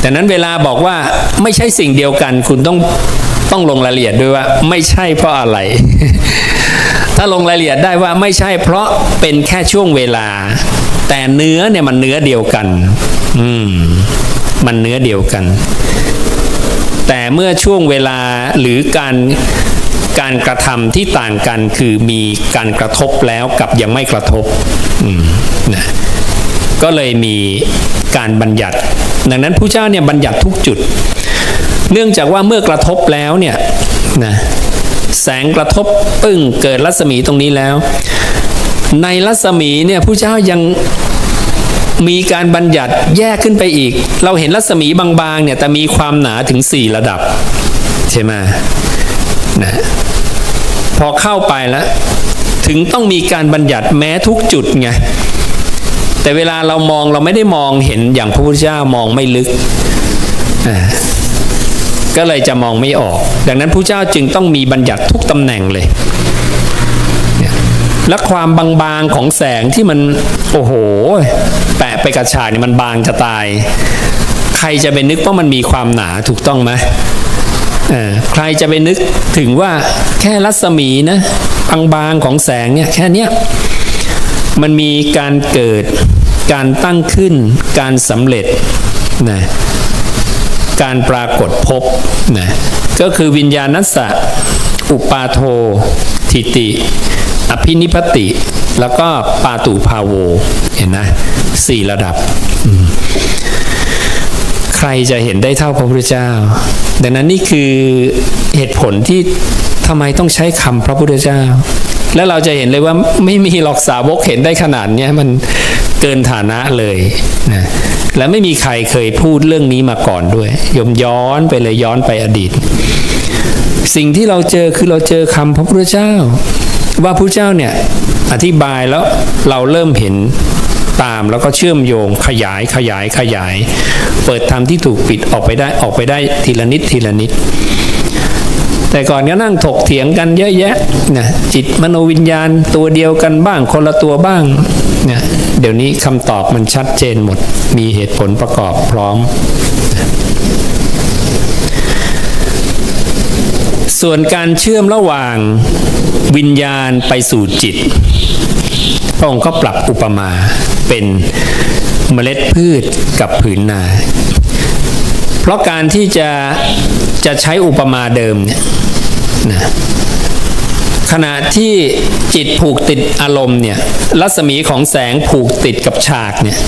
แต่นั้นเวลาบอกว่าไม่ใช่สิ่งเดียวกันคุณต้องลงรายละเอียดด้วยว่าไม่ใช่เพราะอะไร ถ้าลงรายละเอียดได้ว่าไม่ใช่เพราะเป็นแค่ช่วงเวลาแต่เนื้อเนี่ยมันเนื้อเดียวกันมันเนื้อเดียวกันแต่เมื่อช่วงเวลาหรือการกระทำที่ต่างกันคือมีการกระทบแล้วกับยังไม่กระทบนะก็เลยมีการบัญญัติดังนั้นผู้เจ้าเนี่ยบัญญัติทุกจุดเนื่องจากว่าเมื่อกระทบแล้วเนี่ยนะแสงกระทบปึ้งเกิดรัศมีตรงนี้แล้วในรัศมีเนี่ยผู้เจ้ายังมีการบัญญัติแยกขึ้นไปอีกเราเห็นรัศมีบางๆเนี่ยแต่มีความหนาถึง4ระดับใช่ไหมนะพอเข้าไปแล้วถึงต้องมีการบัญญัติแม้ทุกจุดไงแต่เวลาเรามองเราไม่ได้มองเห็นอย่างพระพุทธเจ้ามองไม่ลึกก็เลยจะมองไม่ออกดังนั้นพระเจ้าจึงต้องมีบัญญัติทุกตำแหน่งเลยและความบางๆของแสงที่มันโอ้โหแปะไปกระฉากนี่มันบางจะตายใครจะไปนึกว่ามันมีความหนาถูกต้องไหมใครจะไปนึกถึงว่าแค่รัศมีนะบางๆของแสงเนี่ยแค่เนี้ยมันมีการเกิดการตั้งขึ้นการสำเร็จนะการปรากฏพบนะก็คือวิญญาณัสสะอุปาโททิติอภินิพพติแล้วก็ปาตุภาโวเห็นนะ4ระดับใครจะเห็นได้เท่าพระพุทธเจ้าดังนั้นนี่คือเหตุผลที่ทำไมต้องใช้คำพระพุทธเจ้าแล้วเราจะเห็นเลยว่าไม่มีหรอกสาวกเห็นได้ขนาดนี้มันเกินฐานะเลยนะและไม่มีใครเคยพูดเรื่องนี้มาก่อนด้วยย้อนไปเลยย้อนไปอดีตสิ่งที่เราเจอคือเราเจอคำพระพุทธเจ้าว่าพระเจ้าเนี่ยอธิบายแล้วเราเริ่มเห็นตามแล้วก็เชื่อมโยงขยายเปิดธรรมที่ถูกปิดออกไปได้ทีละนิดทีละนิดแต่ก่อนก็นั่งถกเถียงกันเยอะแยะนะจิตมโนวิญญาณตัวเดียวกันบ้างคนละตัวบ้างเนี่ยเดี๋ยวนี้คำตอบมันชัดเจนหมดมีเหตุผลประกอบพร้อมส่วนการเชื่อมระหว่างวิญญาณไปสู่จิตพระองค์ก็ปรับอุปมาเป็นเมล็ดพืชกับผืนนาเพราะการที่จะใช้อุปมาเดิมเนี่ยนะขณะที่จิตผูกติดอารมณ์เนี่ยรัศมีของแสงผูกติดกับฉากเนี่ย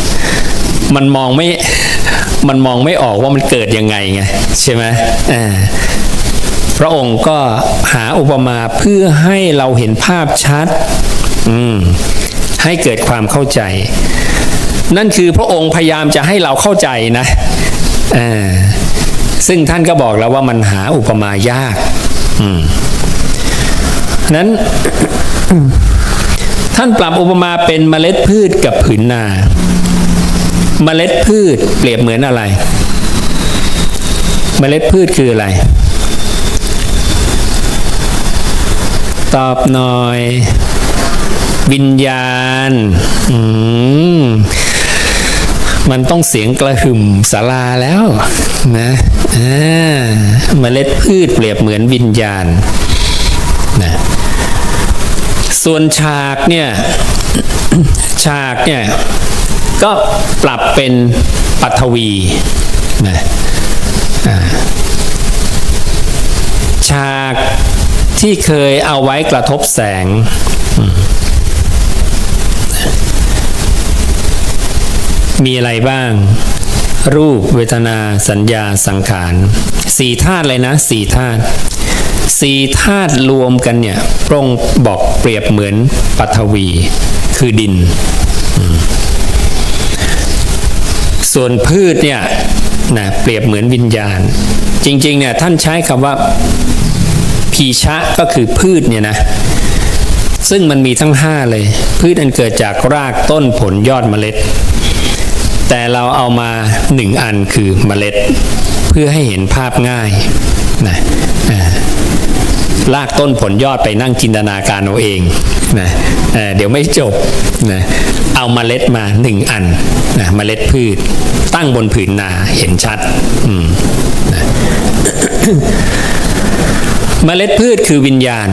มันมองไม่ออกว่ามันเกิดยังไงไงใช่ไหมพระองค์ก็หาอุปมาเพื่อให้เราเห็นภาพชัดให้เกิดความเข้าใจนั่นคือพระองค์พยายามจะให้เราเข้าใจนะซึ่งท่านก็บอกแล้วว่ามันหาอุปมายากนั้น ท่านปรับอุปมาเป็นเมล็ดพืชกับผืนนาเมล็ดพืชเปรียบเหมือนอะไรเมล็ดพืชคืออะไรตอบหน่อยวิญญาณมันต้องเสียงกระหึ่มศาลาแล้วนะเมล็ดพืชเปรียบเหมือนวิญญาณนะส่วนฉากเนี่ย ก็ปรับเป็นปฐวีนะ ฉากที่เคยเอาไว้กระทบแสงมีอะไรบ้างรูปเวทนาสัญญาสังขารสี่ธาตุเลยนะสี่ธาตุสี่ธาตุรวมกันเนี่ยพระองค์บอกเปรียบเหมือนปฐวีคือดินส่วนพืชเนี่ยนะเปรียบเหมือนวิญญาณจริงๆเนี่ยท่านใช้คำว่าพีชะก็คือพืชเนี่ยนะซึ่งมันมีทั้งห้าเลยพืชอันเกิดจากรากต้นผลยอดเมล็ดแต่เราเอามาหนึ่งอันคือเมล็ดเพื่อให้เห็นภาพง่ายนะรากต้นผลยอดไปนั่งจินตนาการเอาเองนะเดี๋ยวไม่จบนะเอาเมล็ดมาหนึ่งอันนะเมล็ดพืชตั้งบนผืนนาเห็นชัดนะ เมล็ดพืชคือวิญญาณ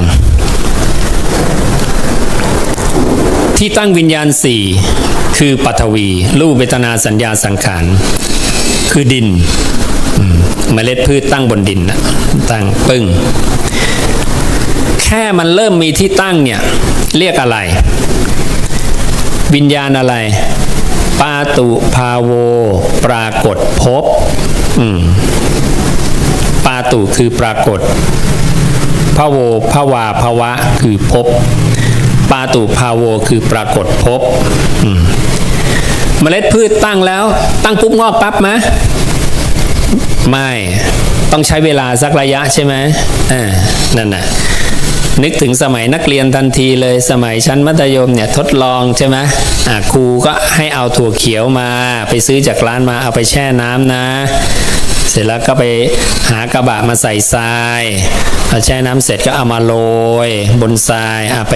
ที่ตั้งวิญญาณสี่คือปฐวีรูปเวทนาสัญญาสังขารคือดินเมล็ดพืชตั้งบนดินนะตั้งปึ้งแค่มันเริ่มมีที่ตั้งเนี่ยเรียกอะไรวิญญาณอะไรปาตุภาโวปรากฏพบปาตุคือปรากฏภาโวภาวาภาวะคือพบปาตุภาโวคือปรากฏพบเมล็ดพืชตั้งแล้วตั้งปุ๊บงอกปั๊บไหมไม่ต้องใช้เวลาสักระยะใช่ไหมนั่นน่ะนึกถึงสมัยนักเรียนทันทีเลยสมัยชั้นมัธยมเนี่ยทดลองใช่ไหมครูก็ให้เอาถั่วเขียวมาไปซื้อจากร้านมาเอาไปแช่น้ำนะเสร็จแล้วก็ไปหากระบะมาใส่ทรายพอแช่น้ำเสร็จก็เอามาโรยบนทรายไป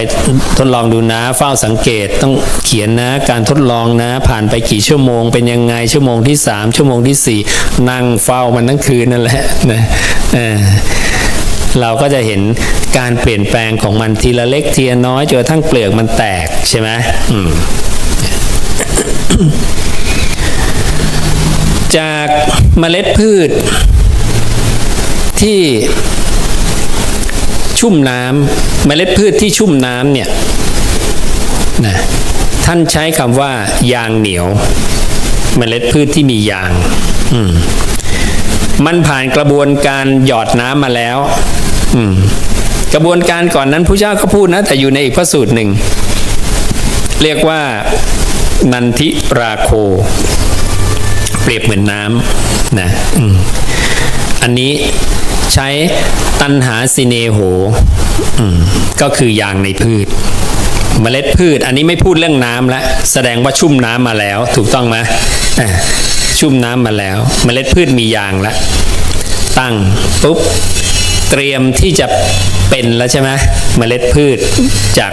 ทดลองดูนะเฝ้าสังเกตต้องเขียนนะการทดลองนะผ่านไปกี่ชั่วโมงเป็นยังไงชั่วโมงที่3ชั่วโมงที่4นั่งเฝ้ามันทั้งคืนนั่นแหละนะเราก็จะเห็นการเปลี่ยนแปลงของมันทีละเล็กทีละน้อยจนกระทั่งเปลือกมันแตกใช่ไหมจากเมล็ดพืชที่ชุ่มน้ำเมล็ดพืชที่ชุ่มน้ำเนี่ยนะท่านใช้คำว่ายางเหนียวเมล็ดพืชที่มียางมันผ่านกระบวนการหยอดน้ำมาแล้วกระบวนการก่อนนั้นพระเจ้าก็พูดนะแต่อยู่ในอีกพระสูตรหนึ่งเรียกว่านันทิราโคเปรียบเหมือนน้ำนะอันนี้ใช้ตัณหาสิเนโหก็คือยางในพืชเมล็ดพืชอันนี้ไม่พูดเรื่องน้ำแล้วแสดงว่าชุ่มน้ำมาแล้วถูกต้องไหมชุ่มน้ำมาแล้วเมล็ดพืชมียางแล้วตั้งปุ๊บเตรียมที่จะเป็นแล้วใช่ไหมเมล็ดพืชจาก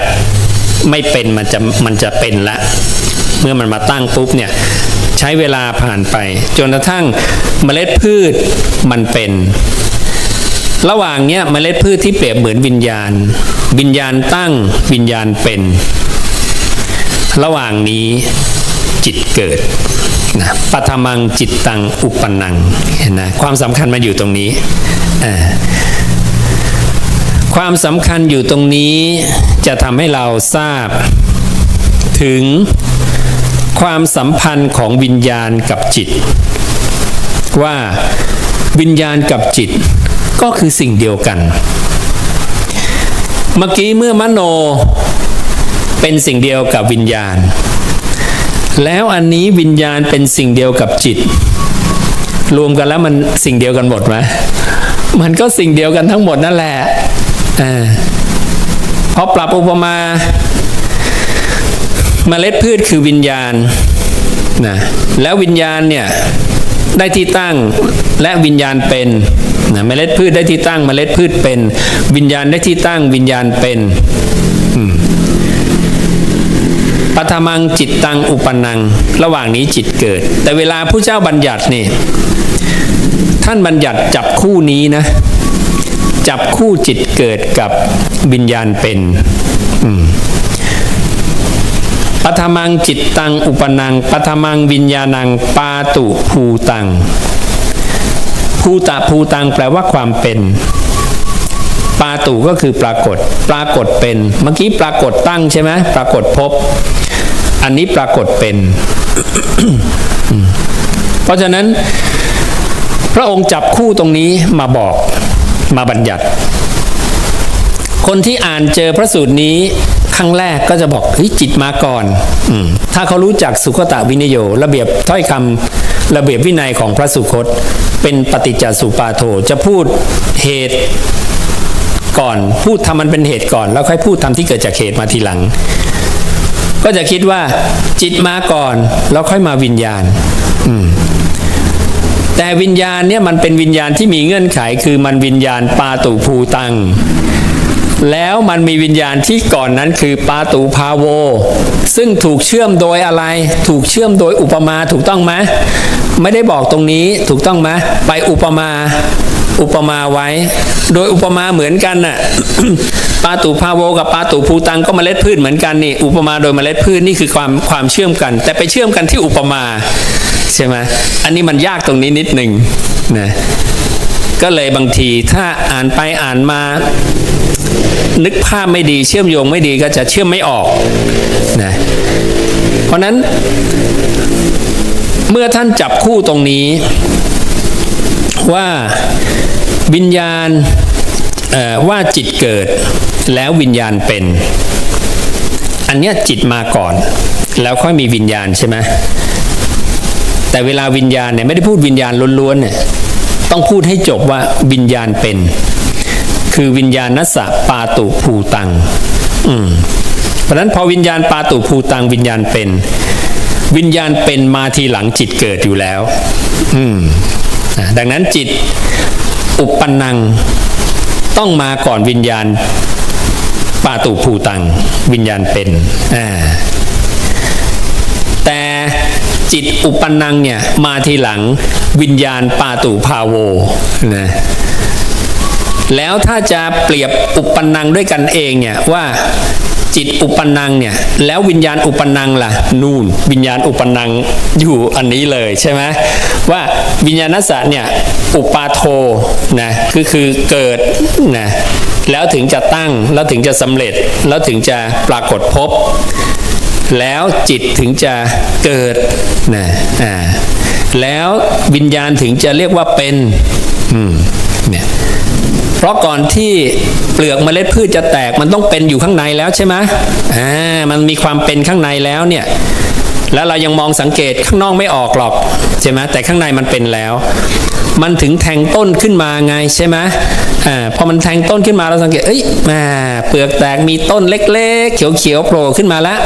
ไม่เป็นมันจะเป็นละเมื่อมันมาตั้งปุ๊บเนี่ยใช้เวลาผ่านไปจนกระทั่งเมล็ดพืชมันเป็นระหว่างเนี้ยเมล็ดพืชที่เปรียบเหมือนวิญญาณตั้งวิญญาณเป็นระหว่างนี้จิตเกิดนะปฐมังจิตตังอุปนังเห็นนะความสำคัญมันอยู่ตรงนี้ความสำคัญอยู่ตรงนี้จะทำให้เราทราบถึงความสัมพันธ์ของวิญญาณกับจิตว่าวิญญาณกับจิตก็คือสิ่งเดียวกันเมื่อกี้เมื่อมโนเป็นสิ่งเดียวกับวิญญาณแล้วอันนี้วิญญาณเป็นสิ่งเดียวกับจิตรวมกันแล้วมันสิ่งเดียวกันหมดไหมมันก็สิ่งเดียวกันทั้งหมดนั่นแหละพอปรับอุปมาเมล็ดพืชคือวิญญาณนะแล้ววิญญาณเนี่ยได้ที่ตั้งและวิญญาณเป็นนะเมล็ดพืชได้ที่ตั้งเมล็ดพืชเป็นวิญญาณได้ที่ตั้งวิญญาณเป็นปฐมังจิตตังอุปนังระหว่างนี้จิตเกิดแต่เวลาผู้เจ้าบัญญัตินี่ท่านบัญญัติจับคู่นี้นะจับคู่จิตเกิดกับวิญญาณเป็นปฐมังจิตตังอุปนังปฐมังวิญญาณังปาตุภูตังภูตะภูตังแปลว่าความเป็น ปาตุก็คือปรากฏเป็น เมื่อกี้ปรากฏตั้งใช่ไหมปรากฏพบ อันนี้ปรากฏเป็น เพราะฉะนั้นพระองค์จับคู่ตรงนี้มาบอกมาบัญญัติคนที่อ่านเจอพระสูตรนี้ครั้งแรกก็จะบอกเฮ้ยจิตมาก่อนถ้าเขารู้จักสุขตวินโยระเบียบถ้อยคำระเบียบวินัยของพระสุคตเป็นปฏิจจสุปาโทจะพูดเหตุก่อนพูดทำมันเป็นเหตุก่อนแล้วค่อยพูดทำที่เกิดจากเหตุมาทีหลังก็จะคิดว่าจิตมาก่อนแล้วค่อยมาวิญญาณแต่วิญญาณเนี่ยมันเป็นวิญญาณที่มีเงื่อนไขคือมันวิญญาณปาตุภูตังแล้วมันมีวิญญาณที่ก่อนนั้นคือปาตุภาโวซึ่งถูกเชื่อมโดยอะไรถูกเชื่อมโดยอุปมาถูกต้องไหมไม่ได้บอกตรงนี้ถูกต้องไหมไปอุปมาไว้โดยอุปมาเหมือนกันน่ะ ปาตุภาโวกับปาตุภูตังก็เมล็ดพืชเหมือนกันนี่อุปมาโดยเมล็ดพืชนี่คือความเชื่อมกันแต่ไปเชื่อมกันที่อุปมาใช่ไหมอันนี้มันยากตรงนี้นิดหนึ่งนะก็เลยบางทีถ้าอ่านไปอ่านมานึกภาพไม่ดีเชื่อมโยงไม่ดีก็จะเชื่อมไม่ออกนะเพราะนั้นเมื่อท่านจับคู่ตรงนี้ว่าวิญญาณว่าจิตเกิดแล้ววิญญาณเป็นอันเนี้ยจิตมาก่อนแล้วค่อยมีวิญญาณใช่ไหมแต่เวลาวิญญาณเนี่ยไม่ได้พูดวิญญาณล้วนๆเนี่ยต้องพูดให้จบว่าวิญญาณเป็นคือวิญญาณนัสสะปาตุภูตังเพราะฉะนั้นพอวิญญาณปาตุภูตังวิญญาณเป็นวิญญาณเป็นมาทีหลังจิตเกิดอยู่แล้วดังนั้นจิตอุปปันนังต้องมาก่อนวิญญาณปาตุภูตังวิญญาณเป็นแต่จิตอุปปันนังเนี่ยมาทีหลังวิญญาณปาตุภาโวนะแล้วถ้าจะเปรียบอุปปันนังด้วยกันเองเนี่ยว่าจิตอุปปันนังเนี่ยแล้ววิญญาณอุปปันนังล่ะนู่นวิญญาณอุปปันนังอยู่อันนี้เลยใช่ไหมว่าวิญญาณนัสสะเนี่ยอุปาโทนะคือเกิดนะแล้วถึงจะตั้งแล้วถึงจะสำเร็จแล้วถึงจะปรากฏพบแล้วจิตถึงจะเกิดนะแล้ววิญญาณถึงจะเรียกว่าเป็นเนี่ยเพราะก่อนที่เปลือกเมล็ดพืชจะแตกมันต้องเป็นอยู่ข้างในแล้วใช่ไหมมันมีความเป็นข้างในแล้วเนี่ยแล้วเรายังมองสังเกตข้างนอกไม่ออกหรอกใช่ไหมแต่ข้างในมันเป็นแล้วมันถึงแทงต้นขึ้นมาไงใช่ไหมพอมันแทงต้นขึ้นมาเราสังเกตเปลือกแตกมีต้นเล็กๆเขียวๆโผล่ขึ้นมาแล้ว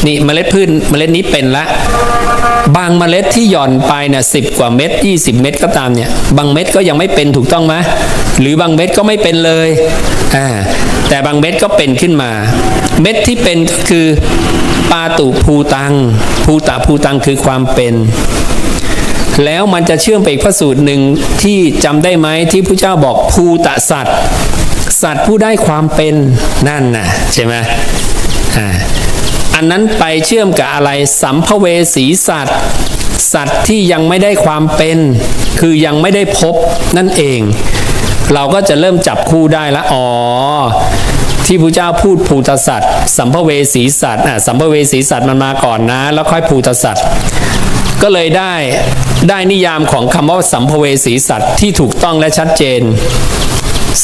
นี่เมล็ดพืชเมล็ดนี้เป็นละบางเมล็ดที่หย่อนไปเนี่ย10 กว่าเม็ด20 เม็ดก็ตามเนี่ยบางเม็ดก็ยังไม่เป็นถูกต้องไหมหรือบางเม็ดก็ไม่เป็นเลยแต่บางเม็ดก็เป็นขึ้นมาเม็ดที่เป็นก็คือปาตุภูตังภูตังคือความเป็นแล้วมันจะเชื่อมไปอีกพระสูตรหนึ่งที่จำได้ไหมที่พระเจ้าบอกภูตสัตว์สัตว์ผู้ได้ความเป็นนั่นน่ะใช่ไหมอันนั้นไปเชื่อมกับอะไรสัมภเวสีสัตว์ที่ยังไม่ได้ความเป็นคือยังไม่ได้พบนั่นเองเราก็จะเริ่มจับคู่ได้ละที่พระเจ้าพูดภูตสัตว์สัมภเวสีสัตว์สัมภเวสีสัตว์มันมาก่อนนะแล้วค่อยภูตสัตว์ก็เลยได้นิยามของคำว่าสัมภเวสีสัตว์ที่ถูกต้องและชัดเจน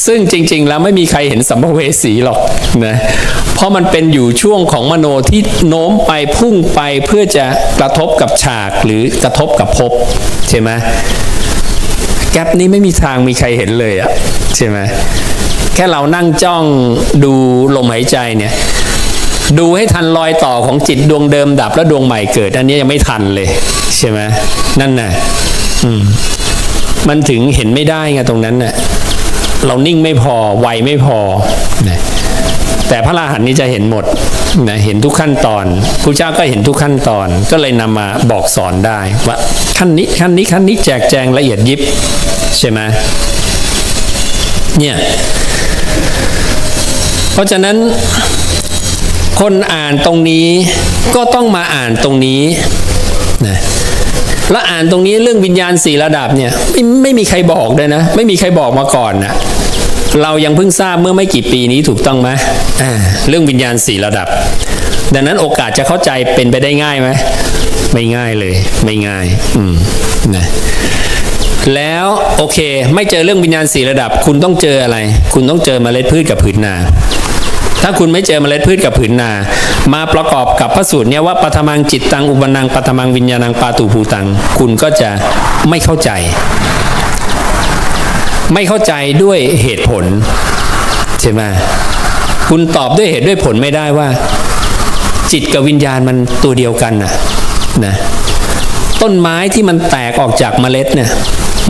ซึ่งจริงๆแล้วไม่มีใครเห็นสัมภเวสีหรอกนะเพราะมันเป็นอยู่ช่วงของมโนที่โน้มไปพุ่งไปเพื่อจะกระทบกับฉากหรือกระทบกับภพใช่ไหมแกปนี้ไม่มีทางมีใครเห็นเลยอะใช่ไหมแค่เรานั่งจ้องดูลมหายใจเนี่ยดูให้ทันรอยต่อของจิตดวงเดิมดับแล้วดวงใหม่เกิดอันนี้ยังไม่ทันเลยใช่ไหมนั่นน่ะมันถึงเห็นไม่ได้ไงตรงนั้นน่ะเรานิ่งไม่พอไวไม่พอนะแต่พระอรหันต์นี้จะเห็นหมดนะเห็นทุกขั้นตอนพระเจ้าก็เห็นทุกขั้นตอนก็เลยนำมาบอกสอนได้ว่าขั้นนี้แจกแจงละเอียดยิบใช่ไหมเนี่ยเพราะฉะนั้นคนอ่านตรงนี้ก็ต้องมาอ่านตรงนี้นะแล้วอ่านตรงนี้เรื่องวิญญาณ4 ระดับเนี่ยไม่มีใครบอกเลยนะไม่มีใครบอกมาก่อนนะ เรายังเพิ่งทราบเมื่อไม่กี่ปีนี้ถูกต้องไหมเรื่องวิญญาณ4ระดับดังนั้นโอกาสจะเข้าใจเป็นไปได้ง่ายไหมไม่ง่ายเลยไม่ง่ายนะแล้วโอเคไม่เจอเรื่องวิญญาณ4ระดับคุณต้องเจออะไรคุณต้องเจอเมล็ดพืชกับผืนนาถ้าคุณไม่เจอเมล็ดพืชกับผืนนามาประกอบกับพระสูตรเนี่ยว่าปฐมังจิตตังอุปนังปฐมังวิญญาณังปาตุภูตังคุณก็จะไม่เข้าใจด้วยเหตุผลใช่ไหมคุณตอบด้วยเหตุด้วยผลไม่ได้ว่าจิตกับวิญญาณมันตัวเดียวกันนะต้นไม้ที่มันแตกออกจากเมล็ดเนี่ย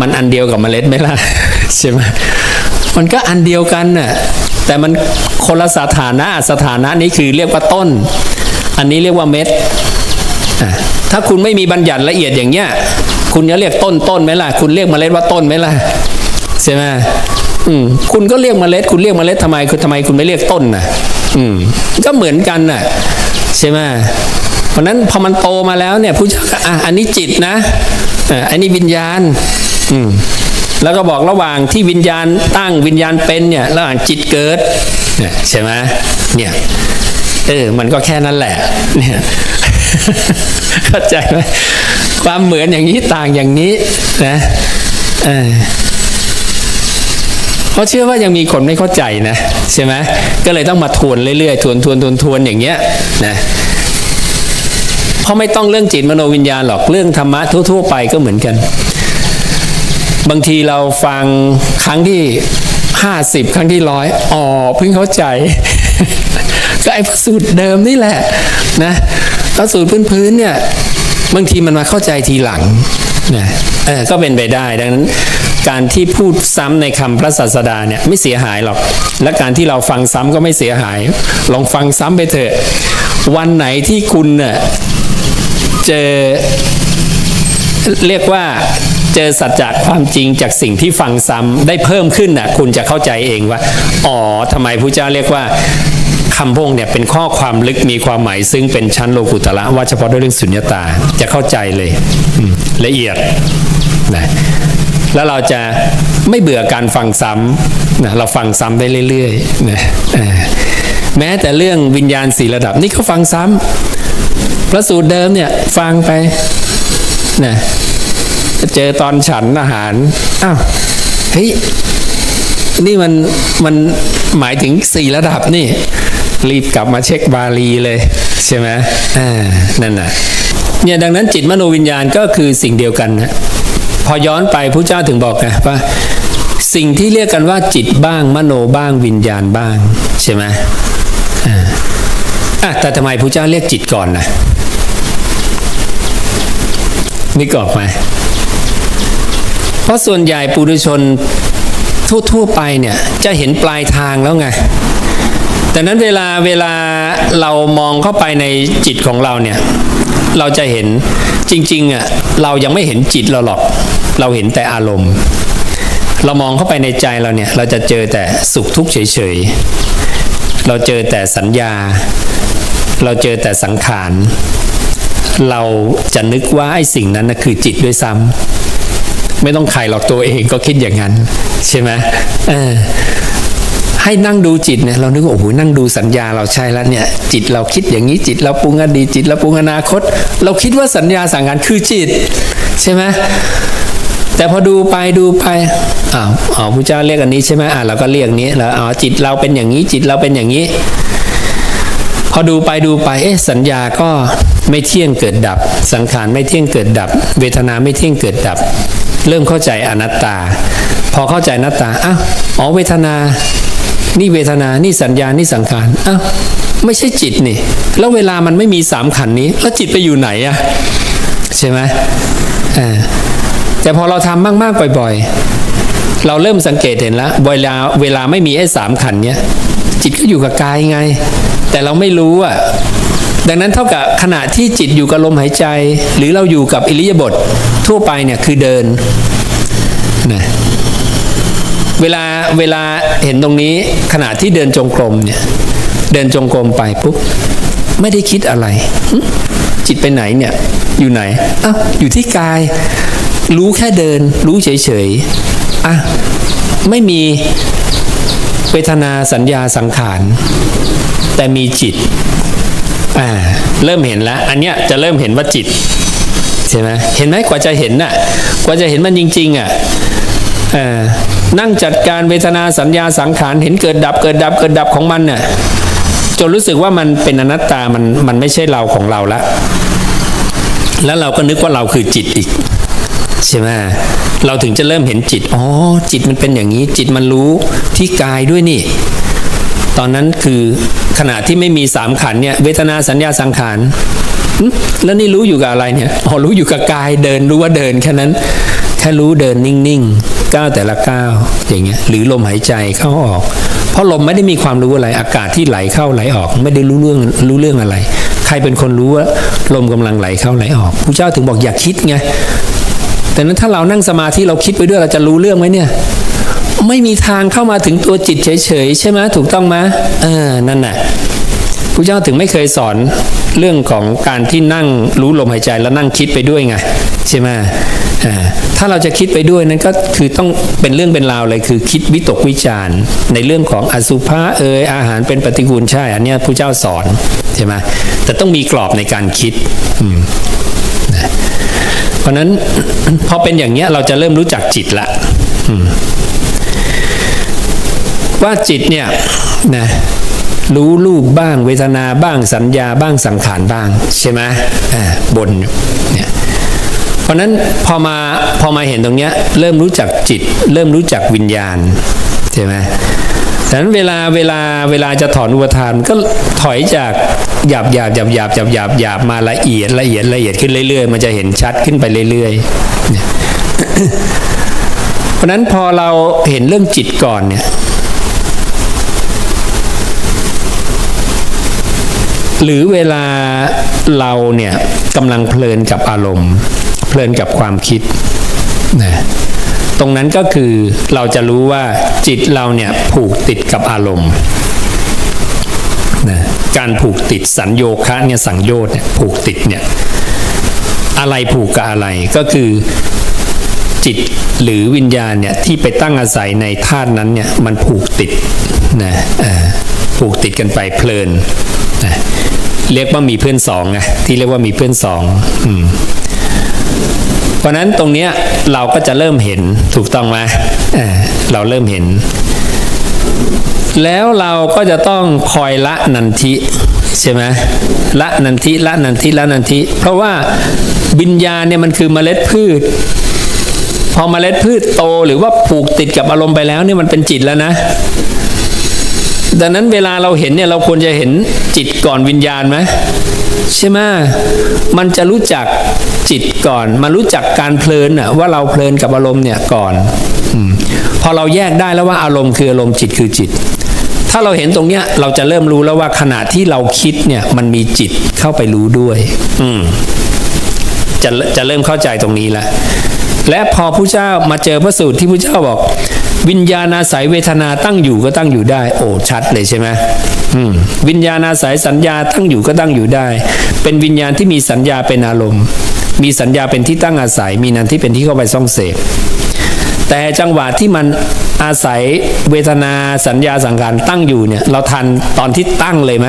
มันอันเดียวกับเมล็ดไหมล่ะใช่ไหมมันก็อันเดียวกันน่ะแต่มันคนละสถานะนี้คือเรียกว่าต้นอันนี้เรียกว่าเม็ดถ้าคุณไม่มีบัญญัติละเอียดอย่างเงี้ยคุณจะเรียกต้นไหมล่ะคุณเรียกเมล็ดว่าต้นไหมล่ะใช่ไหมคุณก็เรียกเมล็ดคุณเรียกเมล็ดทำไมคุณไม่เรียกต้นน่ะก็เหมือนกันน่ะใช่ไหมเพราะนั้นพอมันโตมาแล้วเนี่ยผู้เจ้าก็อันนี้จิตนะอันนี้วิญญาณแล้วก็บอกระหว่างที่วิญญาณตั้งวิญญาณเป็นเนี่ยระหว่างจิตเกิดเนี่ยใช่ไหมเนี่ยมันก็แค่นั้นแหละเนี่ยเข้าใจไหมความเหมือนอย่างนี้ต่างอย่างนี้นะเพราะเชื่อว่ายังมีคนไม่เข้าใจนะใช่ไหมก็เลยต้องมาทวนเรื่อยๆทวนอย่างเงี้ยนะเพราะไม่ต้องเรื่องจิตมโนวิญญาณหรอกเรื่องธรรมะทั่วๆไปก็เหมือนกันบางทีเราฟังครั้งที่50ครั้งที่100เพิ่งเข้าใจก็ไอ้พระสูตรเดิมนี่แหละนะพระสูตรพื้นเนี่ยบางทีมันมาเข้าใจทีหลังนะก็เป็นไปได้ดังนั้นการที่พูดซ้ำในคำพระศาสดาเนี่ยไม่เสียหายหรอกและการที่เราฟังซ้ำก็ไม่เสียหายลองฟังซ้ำไปเถอะวันไหนที่คุณเนี่ยเจอเรียกว่าเจอสัจจะความจริงจากสิ่งที่ฟังซ้ำได้เพิ่มขึ้นน่ะคุณจะเข้าใจเองว่าทำไมพระเจ้าเรียกว่าคำพวกเนี่ยเป็นข้อความลึกมีความหมายซึ่งเป็นชั้นโลกุตระว่าเฉพาะด้วยเรื่องสุญญตาจะเข้าใจเลยละเอียดนะแล้วเราจะไม่เบื่อการฟังซ้ำนะเราฟังซ้ำได้เรื่อยๆนะแม้แต่เรื่องวิญญาณ4ระดับนี่ก็ฟังซ้ำพระสูตรเดิมเนี่ยฟังไปนะเจอตอนฉันอาหารเฮ้ยนี่มันหมายถึง4ระดับนี่รีบกลับมาเช็คบาลีเลยใช่ไหมนั่นน่ะเนี่ยดังนั้นจิตมโนวิญญาณก็คือสิ่งเดียวกันนะพอย้อนไปพระเจ้าถึงบอกไงว่าสิ่งที่เรียกกันว่าจิตบ้างมโนบ้างวิญญาณบ้างใช่ไหมแต่ทำไมพระเจ้าเรียกจิตก่อนนะนึกออกไหมเพราะส่วนใหญ่ปุถุชนทั่วไปเนี่ยจะเห็นปลายทางแล้วไงแต่นั้นเวลาเรามองเข้าไปในจิตของเราเนี่ยเราจะเห็นจริงๆเรายังไม่เห็นจิตเราหรอกเราเห็นแต่อารมณ์เรามองเข้าไปในใจเราเนี่ยเราจะเจอแต่สุขทุกข์เฉยๆเราเจอแต่สัญญาเราเจอแต่สังขารเราจะนึกว่าไอ้สิ่งนั้นนะคือจิตด้วยซ้ำไม่ต้องใครหรอกตัวเองก็คิดอย่างนั้นใช่ไหมให้นั่งดูจิตเนี่ยเรานึกว่าโอ้โหนั่งดูสัญญาเราใช่แล้วเนี่ยจิตเราคิดอย่างนี้จิตเราปรุงอดีตจิตเราปรุงอนาคตเราคิดว่าสัญญาสั่งงานคือจิตใช่ไหมแต่พอดูไปพระเจ้าเรียกอันนี้ใช่ไหมเราก็เรียกนี้แล้วจิตเราเป็นอย่างนี้จิตเราเป็นอย่างนี้พอดูไปสัญญาก็ไม่เที่ยงเกิดดับสังขารไม่เที่ยงเกิดดับเวทนาไม่เที่ยงเกิดดับเริ่มเข้าใจอนัตตาพอเข้าใจอนัตตาเวทนานี่เวทนานี่สัญญานี่สังขารไม่ใช่จิตนี่แล้วเวลามันไม่มี3ขันธ์นี้แล้วจิตไปอยู่ไหนใช่ไหมแต่พอเราทำมากๆบ่อยๆเราเริ่มสังเกตเห็นแล้วเวลาไม่มีไอ้3ขันธ์เนี้ยจิตก็อยู่กับกายไงแต่เราไม่รู้ดังนั้นเท่ากับขณะที่จิตอยู่กับลมหายใจหรือเราอยู่กับอิริยาบถทั่วไปเนี่ยคือเดินนะเวลาเห็นตรงนี้ขณะที่เดินจงกรมเนี่ยเดินจงกรมไปปุ๊บไม่ได้คิดอะไรจิตไปไหนเนี่ยอยู่ไหนอยู่ที่กายรู้แค่เดินรู้เฉยๆไม่มี เวทนาสัญญาสังขารแต่มีจิตเริ่มเห็นแล้วอันเนี้ยจะเริ่มเห็นว่าจิตใช่ไหมเห็นไหมกว่าจะเห็นน่ะกว่าจะเห็นมันจริงๆนั่งจัดการเวทนาสัญญาสังขารเห็นเกิดดับเกิดดับเกิดดับของมันน่ะจนรู้สึกว่ามันเป็นอนัตตามันไม่ใช่เราของเราละแล้วเราก็นึกว่าเราคือจิตอีกใช่ไหมเราถึงจะเริ่มเห็นจิตจิตมันเป็นอย่างนี้จิตมันรู้ที่กายด้วยนี่ตอนนั้นคือขณะที่ไม่มี3ขันธ์เนี่ยเวทนาสัญญาสังขารแล้วนี่รู้อยู่กับอะไรเนี่ยรู้อยู่กับกายเดินรู้ว่าเดินแค่นั้นแค่รู้เดินนิ่งๆก้าวแต่ละก้าวอย่างเงี้ยหรือลมหายใจเข้าออกเพราะลมไม่ได้มีความรู้อะไรอากาศที่ไหลเข้าไหลออกไม่ได้รู้เรื่องอะไรใครเป็นคนรู้ว่าลมกำลังไหลเข้าไหลออกพระเจ้าถึงบอกอย่าคิดไงแต่นั้นถ้าเรานั่งสมาธิเราคิดไปด้วยเราจะรู้เรื่องไหมเนี่ยไม่มีทางเข้ามาถึงตัวจิตเฉยๆใช่ไหมถูกต้องไหมนั่นน่ะพระเจ้าถึงไม่เคยสอนเรื่องของการที่นั่งรู้ลมหายใจแล้วนั่งคิดไปด้วยไงใช่ไหมถ้าเราจะคิดไปด้วยนั้นก็คือต้องเป็นเรื่องเป็นราวเลยคือคิดวิตกวิจารณ์ในเรื่องของอสุภะอาหารเป็นปฏิกูลใช่อันนี้พระเจ้าสอนใช่ไหมแต่ต้องมีกรอบในการคิดเพราะนั้นพอเป็นอย่างนี้เราจะเริ่มรู้จักจิตละว่าจิตเนี่ยนะรู้รูปบ้างเวทนาบ้างสัญญาบ้างสังขารบ้างใช่ไหมบนเนี่ยเพราะนั้นพอมาเห็นตรงเนี้ยเริ่มรู้จักจิตเริ่มรู้จักวิญญาณใช่ไหมดังนั้นเวลาจะถอนอุปทานก็ถอยจากหยาบมาละเอียดขึ้นเรื่อยๆมันจะเห็นชัดขึ้นไปเรื่อยๆเพราะนั้นพอเราเห็นเรื่องจิตก่อนเนี่ยหรือเวลาเราเนี่ยกำลังเพลินกับอารมณ์เพลินกับความคิดนะตรงนั้นก็คือเราจะรู้ว่าจิตเราเนี่ยผูกติดกับอารมณ์นะการผูกติดสัญโยคะเนี่ยสังโยชน์เนี่ยผูกติดเนี่ยอะไรผูกกับอะไรก็คือจิตหรือวิญญาณเนี่ยที่ไปตั้งอาศัยในธาตุนั้นเนี่ยมันผูกติดนะผูกติดกันไปเพลินนะเรียกว่ามีเพื่อนสองไงที่เรียกว่ามีเพื่อนสองเพราะนั้นตรงเนี้ยเราก็จะเริ่มเห็นถูกต้องไหมเราเริ่มเห็นแล้วเราก็จะต้องคอยละนันทิใช่ไหมละนันทิเพราะว่าวิญญาณเนี่ยมันคือเมล็ดพืชพอเมล็ดพืชโตหรือว่าผูกติดกับอารมณ์ไปแล้วเนี่ยมันเป็นจิตแล้วนะดังนั้นเวลาเราเห็นเนี่ยเราควรจะเห็นจิตก่อนวิญญาณไหมใช่ไหมมันจะรู้จักจิตก่อนมารู้จักการเพลินน่ะว่าเราเพลินกับอารมณ์เนี่ยก่อนพอเราแยกได้แล้วว่าอารมณ์คืออารมณ์จิตคือจิตถ้าเราเห็นตรงเนี้ยเราจะเริ่มรู้แล้วว่าขณะที่เราคิดเนี่ยมันมีจิตเข้าไปรู้ด้วยจะเริ่มเข้าใจตรงนี้แล้วและพอพระเจ้ามาเจอพระสูตรที่พระเจ้าบอกวิญญาณอาศัยเวทนาตั้งอยู่ก็ตั้งอยู่ได้โอ้ชัดเลยใช่ไหมวิญญาณอาศัยสัญญาตั้งอยู่ก็ตั้งอยู่ได้เป็นวิญญาณที่มีสัญญาเป็นอารมณ์มีสัญญาเป็นที่ตั้งอาศัยมีนันที่เป็นที่เข้าไปซ่องเสพแต่จังหวะที่มันอาศัยเวทนาสัญญาสังขารตั้งอยู่เนี่ยเราทันตอนที่ตั้งเลยไหม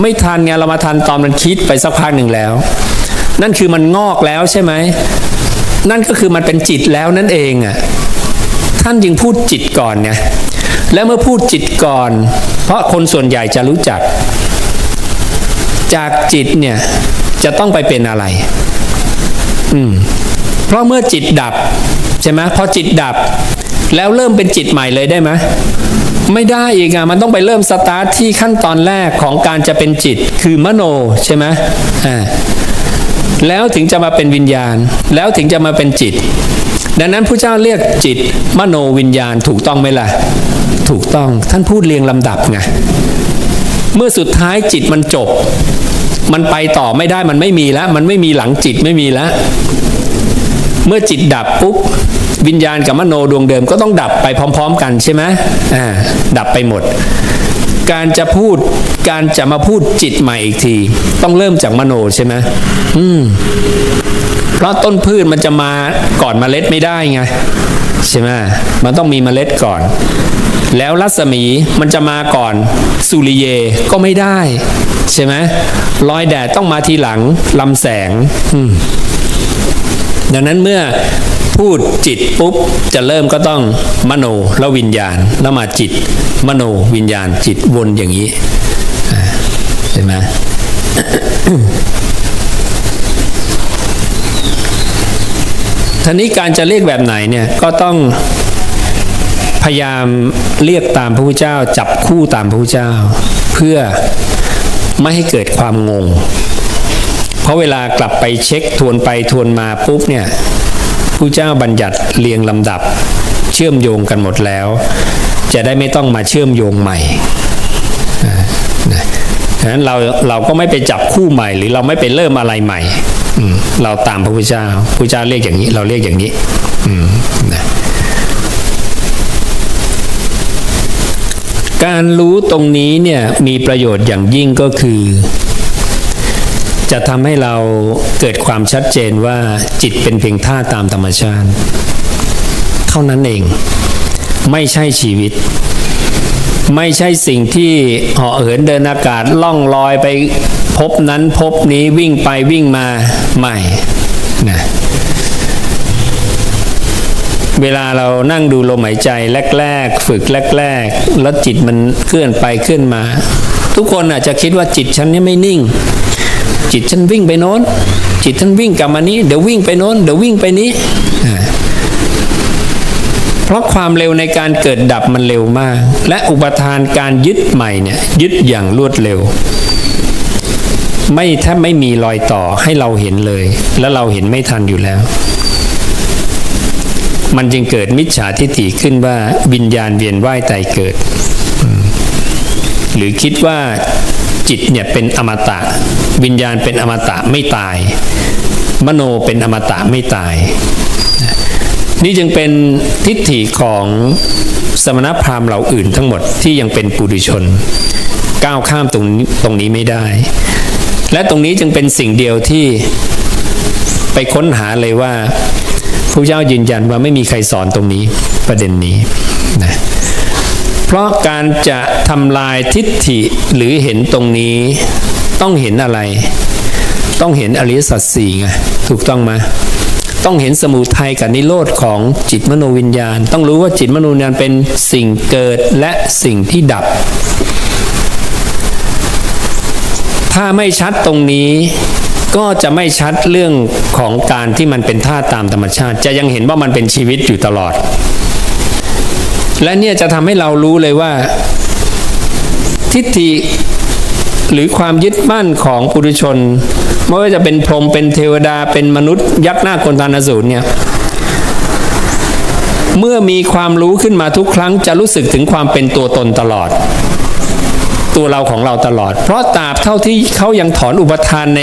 ไม่ทันไงเรามาทันตอนมันคิดไปสักพักหนึ่งแล้วนั่นคือมันงอกแล้วใช่ไหมนั่นก็คือมันเป็นจิตแล้วนั่นเองอ่ะท่านจึงพูดจิตก่อนไงและเมื่อพูดจิตก่อนเพราะคนส่วนใหญ่จะรู้จักจากจิตเนี่ยจะต้องไปเป็นอะไรเพราะเมื่อจิตดับใช่ไหมพอจิตดับแล้วเริ่มเป็นจิตใหม่เลยได้ไหมไม่ได้อีกอ่ะมันต้องไปเริ่มสตาร์ทที่ขั้นตอนแรกของการจะเป็นจิตคือมโนใช่ไหมแล้วถึงจะมาเป็นวิญญาณแล้วถึงจะมาเป็นจิตดังนั้นพระเจ้าเรียกจิตมโนวิญญาณถูกต้องไหมล่ะถูกต้องท่านพูดเรียงลำดับไงเมื่อสุดท้ายจิตมันจบมันไปต่อไม่ได้มันไม่มีแล้วมันไม่มีหลังจิตไม่มีแล้วเมื่อจิตดับปุ๊บวิญญาณกับมโนดวงเดิมก็ต้องดับไปพร้อมๆกันใช่ไหมดับไปหมดการจะมาพูดจิตใหม่อีกทีต้องเริ่มจากมโนใช่ไหมเพราะต้นพืชมันจะมาก่อนเมล็ดไม่ได้ไงใช่ไหมมันต้องมีเมล็ดก่อน แล้วรัศมีมันจะมาก่อนสุริเยก็ไม่ได้ใช่ไหมรอยแดดต้องมาทีหลังลำแสงดังนั้นเมื่อพูดจิตปุ๊บจะเริ่มก็ต้องมโนแล้ววิญญาณแล้วมาจิตมโนวิญญาณจิตวนอย่างนี้ใช่ไหม ทีนี้การจะเรียกแบบไหนเนี่ยก็ต้องพยายามเรียกตามพระพุทธเจ้าจับคู่ตามพระพุทธเจ้าเพื่อไม่ให้เกิดความงงเพราะเวลากลับไปเช็คทวนไปทวนมาปุ๊บเนี่ยพระเจ้าบัญญัติเรียงลำดับเชื่อมโยงกันหมดแล้วจะได้ไม่ต้องมาเชื่อมโยงใหม่ฉะนั้นเราก็ไม่ไปจับคู่ใหม่หรือเราไม่ไปเริ่มอะไรใหม่เราตามพระพุทธเจ้าพระเจ้าเรียกอย่างนี้เราเรียกอย่างนี้การรู้ตรงนี้เนี่ยมีประโยชน์อย่างยิ่งก็คือจะทำให้เราเกิดความชัดเจนว่าจิตเป็นเพียงธาตุตามธรรมชาติเท่านั้นเองไม่ใช่ชีวิตไม่ใช่สิ่งที่เหาะเหินเดินอากาศล่องลอยไปพบนั้นพบนี้วิ่งไปวิ่งมาไม่นะเวลาเรานั่งดูลมหายใจแรกๆฝึกแรกๆแล้วจิตมันเคลื่อนไปเคลื่อนมาทุกคนอาจจะคิดว่าจิตฉันนี่ไม่นิ่งจิตฉันวิ่งไปโน้นจิตฉันวิ่งกลับมานี้เดี๋ยววิ่งไปโน้นเดี๋ยววิ่งไปนี้เพราะความเร็วในการเกิดดับมันเร็วมากและอุปทานการยึดใหม่เนี่ยยึดอย่างรวดเร็วแทบไม่มีรอยต่อให้เราเห็นเลยและเราเห็นไม่ทันอยู่แล้วมันจึงเกิดมิจฉาทิฏฐิขึ้นว่าวิญญาณเวียนว่ายตายเกิดหรือคิดว่าจิตเนี่ยเป็นอมตะวิญญาณเป็นอมตะไม่ตายมโนเป็นอมตะไม่ตายนี่จึงเป็นทิฏฐิของสมณพราหมณ์เหล่าอื่นทั้งหมดที่ยังเป็นปุถุชนก้าวข้ามตรงนี้ไม่ได้และตรงนี้จึงเป็นสิ่งเดียวที่ไปค้นหาเลยว่าพระเจ้ายืนยันว่าไม่มีใครสอนตรงนี้ประเด็นนี้นะเพราะการจะทำลายทิฏฐิหรือเห็นตรงนี้ต้องเห็นอะไรต้องเห็นอริยสัจสี่ไงถูกต้องไหมต้องเห็นสมุทัยกับนิโรธของจิตมโนวิญญาณต้องรู้ว่าจิตมโนวิญญาณเป็นสิ่งเกิดและสิ่งที่ดับถ้าไม่ชัดตรงนี้ก็จะไม่ชัดเรื่องของการที่มันเป็นธาตุตามธรรมชาติจะยังเห็นว่ามันเป็นชีวิตอยู่ตลอดและเนี่ยจะทำให้เรารู้เลยว่าทิฏฐิหรือความยึดมั่นของปุถุชนไม่ว่าจะเป็นพรหมเป็นเทวดาเป็นมนุษย์ยักษ์หน้าคนทานอสูรเนี่ยเมื่อมีความรู้ขึ้นมาทุกครั้งจะรู้สึกถึงความเป็นตัวตนตลอดตัวเราของเราตลอดเพราะตราบเท่าที่เขายังถอนอุปทานใน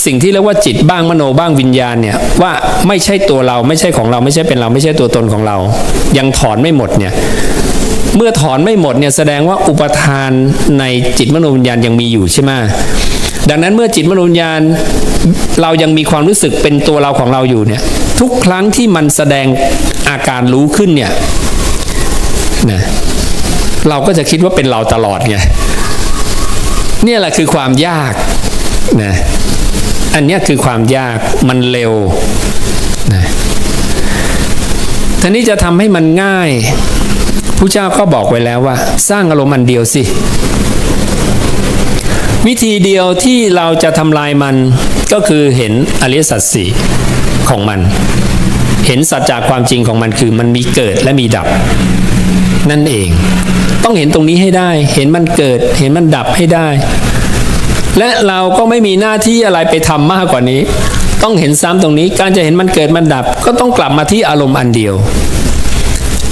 สิ่งที่เรียกว่าจิตบ้างมโนบ้างวิญญาณเนี่ยว่าไม่ใช่ตัวเราไม่ใช่ของเราไม่ใช่เป็นเราไม่ใช่ตัวตนของเรายังถอนไม่หมดเนี่ยเมื่อถอนไม่หมดเนี่ยแสดงว่าอุปทานในจิตมโนวิญญาณยังมีอยู่ใช่ไหมดังนั้นเมื่อจิตมโนวิญญาณเรายังมีความรู้สึกเป็นตัวเราของเราอยู่เนี่ยทุกครั้งที่มันแสดงอาการรู้ขึ้นเนี่ยนะเราก็จะคิดว่าเป็นเราตลอดไงเนี่ยแหละคือความยากนะอันนี้คือความยากมันเร็วนะทีนี้จะทำให้มันง่ายพระเจ้าก็บอกไว้แล้วว่าสร้างอารมณ์อันเดียวสิวิธีเดียวที่เราจะทำลายมันก็คือเห็นอริยสัจสี่ของมันเห็นสัจจะความจริงของมันคือมันมีเกิดและมีดับนั่นเองต้องเห็นตรงนี้ให้ได้เห็นมันเกิดเห็นมันดับให้ได้และเราก็ไม่มีหน้าที่อะไรไปทำมากกว่านี้ต้องเห็นซ้ำตรงนี้การจะเห็นมันเกิดมันดับก็ต้องกลับมาที่อารมณ์อันเดียว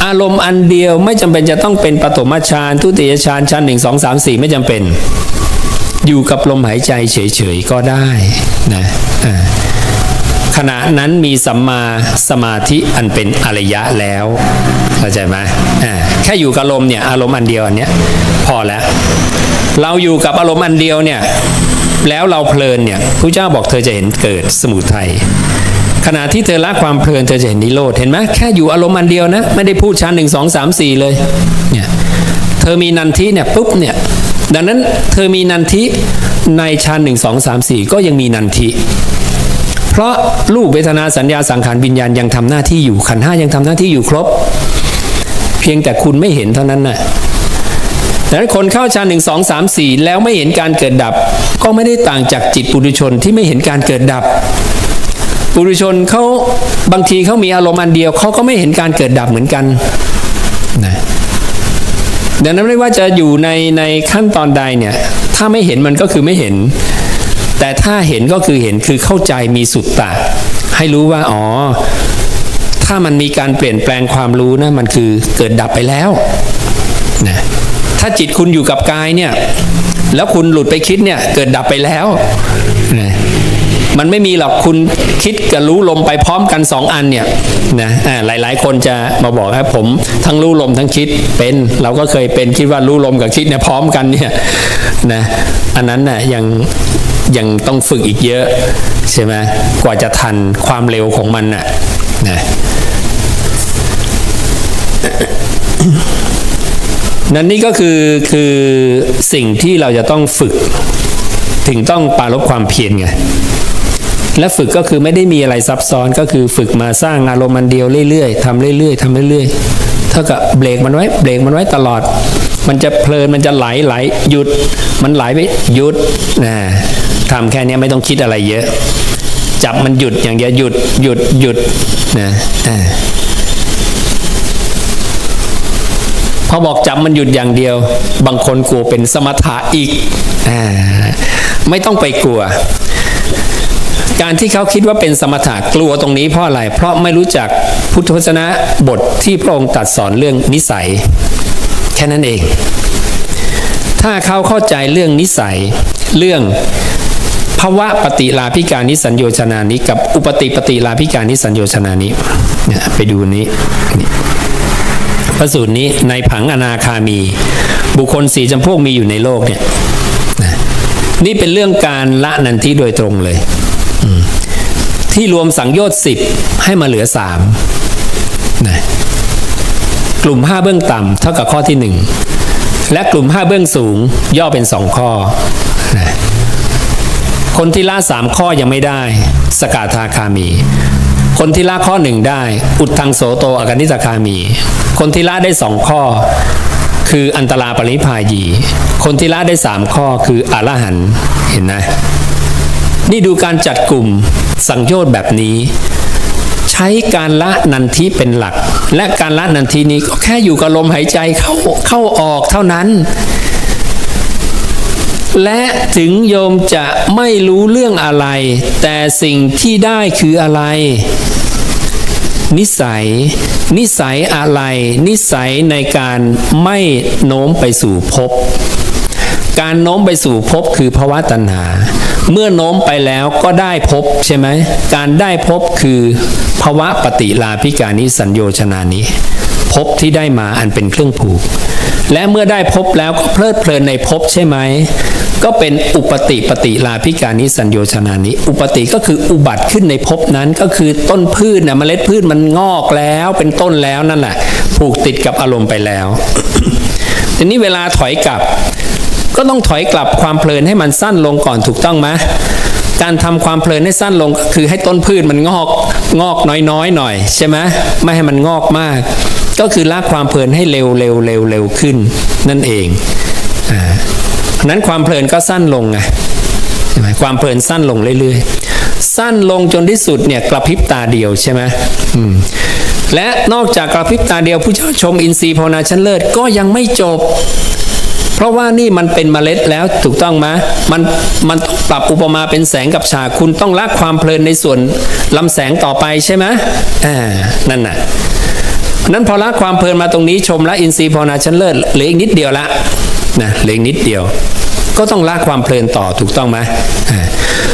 อารมณ์อันเดียวไม่จำเป็นจะต้องเป็นปฐมฌานทุติยฌานฌาน1 2 3 4ไม่จำเป็นอยู่กับลมหายใจเฉยๆก็ได้นะขณะนั้นมีสัมมาสมาธิอันเป็นอริยะแล้วเข้าใจไหมแค่อยู่กับลมเนี่ยอารมณ์อันเดียวอันเนี้ยพอแล้วเราอยู่กับอารมณ์อันเดียวเนี่ยแล้วเราเพลินเนี่ยพระเจ้าบอกเธอจะเห็นเกิดสมุทัย ขณะที่เธอละความเพลินเธอจะเห็นนิโรธเห็นไหมแค่อยู่อารมณ์อันเดียวนะไม่ได้พูดฌาน1 2 3 4เลยเนี่ยเธอมีนันทิเนี่ยปุ๊บเนี่ยดังนั้นเธอมีนันทิในฌาน1 2 3 4ก็ยังมีนันทิเพราะรูปเวทนาสัญญาสังขารวิญญาณยังทำหน้าที่อยู่ขันธ์5ยังทำหน้าที่อยู่ครบเพียงแต่คุณไม่เห็นเท่านั้นน่ะดังนั้นคนเข้าฌาน1 2 3 4แล้วไม่เห็นการเกิดดับก็ไม่ได้ต่างจากจิตปุถุชนที่ไม่เห็นการเกิดดับปุถุชนเขาบางทีเขามีอารมณ์อันเดียวเขาก็ไม่เห็นการเกิดดับเหมือนกันนะดังนั้นไม่ว่าจะอยู่ในขั้นตอนใดเนี่ยถ้าไม่เห็นมันก็คือไม่เห็นแต่ถ้าเห็นก็คือเห็นคือเข้าใจมีสุตตะให้รู้ว่าอ๋อถ้ามันมีการเปลี่ยนแปลงความรู้นะมันคือเกิดดับไปแล้วนะถ้าจิตคุณอยู่กับกายเนี่ยแล้วคุณหลุดไปคิดเนี่ยเกิดดับไปแล้วนะมันไม่มีหรอกคุณคิดกับรู้ลมไปพร้อมกัน2 อันเนี่ยนะหลายๆคนจะมาบอกครับผมทั้งรู้ลมทั้งคิดเป็นเราก็เคยเป็นคิดว่ารู้ลมกับคิดเนี่ยพร้อมกันเนี่ยนะอันนั้นน่ะยังต้องฝึกอีกเยอะใช่ไหมกว่าจะทันความเร็วของมันน่ะนะนั่นนี่ก็คือสิ่งที่เราจะต้องฝึกถึงต้องปรารภความเพียรไงและฝึกก็คือไม่ได้มีอะไรซับซ้อนก็คือฝึกมาสร้างอารมณ์มันเดียวเรื่อยๆทำเรื่อยๆทำเรื่อยๆเท่ากับเบรกมันไว้ตลอดมันจะเพลินมันจะไหลหยุดมันไหลไปหยุดนะทำแค่นี้ไม่ต้องคิดอะไรเยอะจับมันหยุดอย่างเดียวหยุดนะพอบอกจับมันหยุดอย่างเดียวบางคนกลัวเป็นสมถะอีกไม่ต้องไปกลัวการที่เขาคิดว่าเป็นสมถะกลัวตรงนี้เพราะอะไรเพราะไม่รู้จักพุทธวจนะบทที่พระองค์ตรัสสอนเรื่องนิสัยแค่นั้นเองถ้าเขาเข้าใจเรื่องนิสัยเรื่องภวะปฏิลาภิกานิสัญโยชนานิกับอุปติปฏิลาภิกานิสัญโยชนานิไปดูนี้พระสูตรนี้ในผังอนาคามีบุคคล4 จำพวกมีอยู่ในโลกเนี่ยนี่เป็นเรื่องการละนันทิโดยตรงเลยที่รวมสังโยชน์10ให้มาเหลือ3นะกลุ่ม5เบื้องต่ำเท่ากับข้อที่1และกลุ่ม5เบื้องสูงย่อเป็น2ข้อนะคนที่ละ3ข้อยังไม่ได้สกทาคามีคนที่ละข้อ1ได้อุทธังโสโตอากนิสคามีคนที่ละได้2ข้อคืออันตราปรินิพพายีคนที่ละได้3ข้อคืออรหันต์เห็นไหมนี่ดูการจัดกลุ่มสังโยชน์แบบนี้ใช้การละนันทิเป็นหลักและการละนันทินี้ก็แค่อยู่กับลมหายใจเข้าออกเท่านั้นและถึงโยมจะไม่รู้เรื่องอะไรแต่สิ่งที่ได้คืออะไรนิสัยอะไรนิสัยในการไม่โน้มไปสู่ภพการโน้มไปสู่ภพคือภวตัณหาเมื่อโน้มไปแล้วก็ได้ภพใช่ไหมการได้ภพคือภวะปฏิลาภิกานิสัญโยชนานิภพที่ได้มาอันเป็นเครื่องผูกและเมื่อได้ภพแล้วก็เพลิดเพลินในภพใช่ไหมก็เป็นอุปติปฏิลาภิกานิสัญโยชนานิอุปติก็คืออุบัติขึ้นในภพนั้นก็คือต้นพืชนะเมล็ดพืชมันงอกแล้วเป็นต้นแล้วนั่นแหละผูกติดกับอารมณ์ไปแล้ว ทีนี้เวลาถอยกลับก็ต้องถอยกลับความเพลินให้มันสั้นลงก่อนถูกต้องไหมการทำความเพลินให้สั้นลงก็คือให้ต้นพืชมันงอกน้อยหน่อยใช่ไหมไม่ให้มันงอกมากก็คือละความเพลินให้เร็วขึ้นนั่นเองนั้นความเพลินก็สั้นลงไงใช่ไหมความเพลินสั้นลงเรื่อยๆสั้นลงจนที่สุดเนี่ยกระพริบตาเดียวใช่ไหมและนอกจากกระพริบตาเดียวผู้ชมอินทรีย์ภาวนาชั้นเลิศก็ยังไม่จบเพราะว่านี่มันเป็นเมล็ดแล้วถูกต้องไหมมันปรับอุปมาเป็นแสงกับฉากคุณต้องละความเพลินในส่วนลำแสงต่อไปใช่ไหมนั่นน่ะนั้นพอละความเพลินมาตรงนี้ชมละอินทรีย์ภาวนาชั้นเลิศเหลืออีกนิดเดียวละนะเหลืออีกนิดเดียวก็ต้องละความเพลินต่อถูกต้องไหม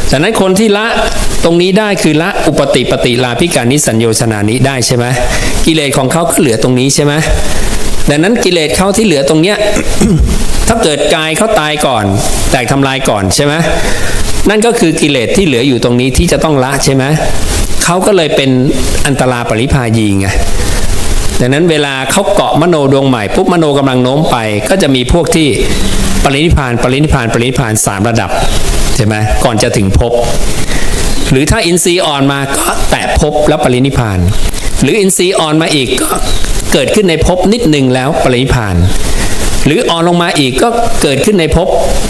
จากนั้นคนที่ละตรงนี้ได้คือละอุปติปฏิลาภิกานิสัญโยชนานิได้ใช่ไหมกิเลสของเขาก็เหลือตรงนี้ใช่ไหมดังนั้นกิเลสเขาที่เหลือตรงเนี้ย ถ้าเกิดกายเขาตายก่อนแตกทำลายก่อนใช่ไหมนั่นก็คือกิเลสที่เหลืออยู่ตรงนี้ที่จะต้องละใช่ไหม เขาก็เลยเป็นอันตราปริภายีไงดังนั้นเวลาเขาเกาะมโนดวงใหม่ปุ๊บมโนกำลังโน้มไปก็จะมีพวกที่ปรินิพพาน3 ระดับใช่ไหมก่อนจะถึงภพหรือถ้าอินทรีย์อ่อนมาก็แตะภพแล้วปรินิพพานหรืออินทรีย์อ่อนมาอีกก็เกิดขึ้นในภพนิดหนึ่งแล้วปรินิพพานหรืออ่อนลงมาอีกก็เกิดขึ้นในภพ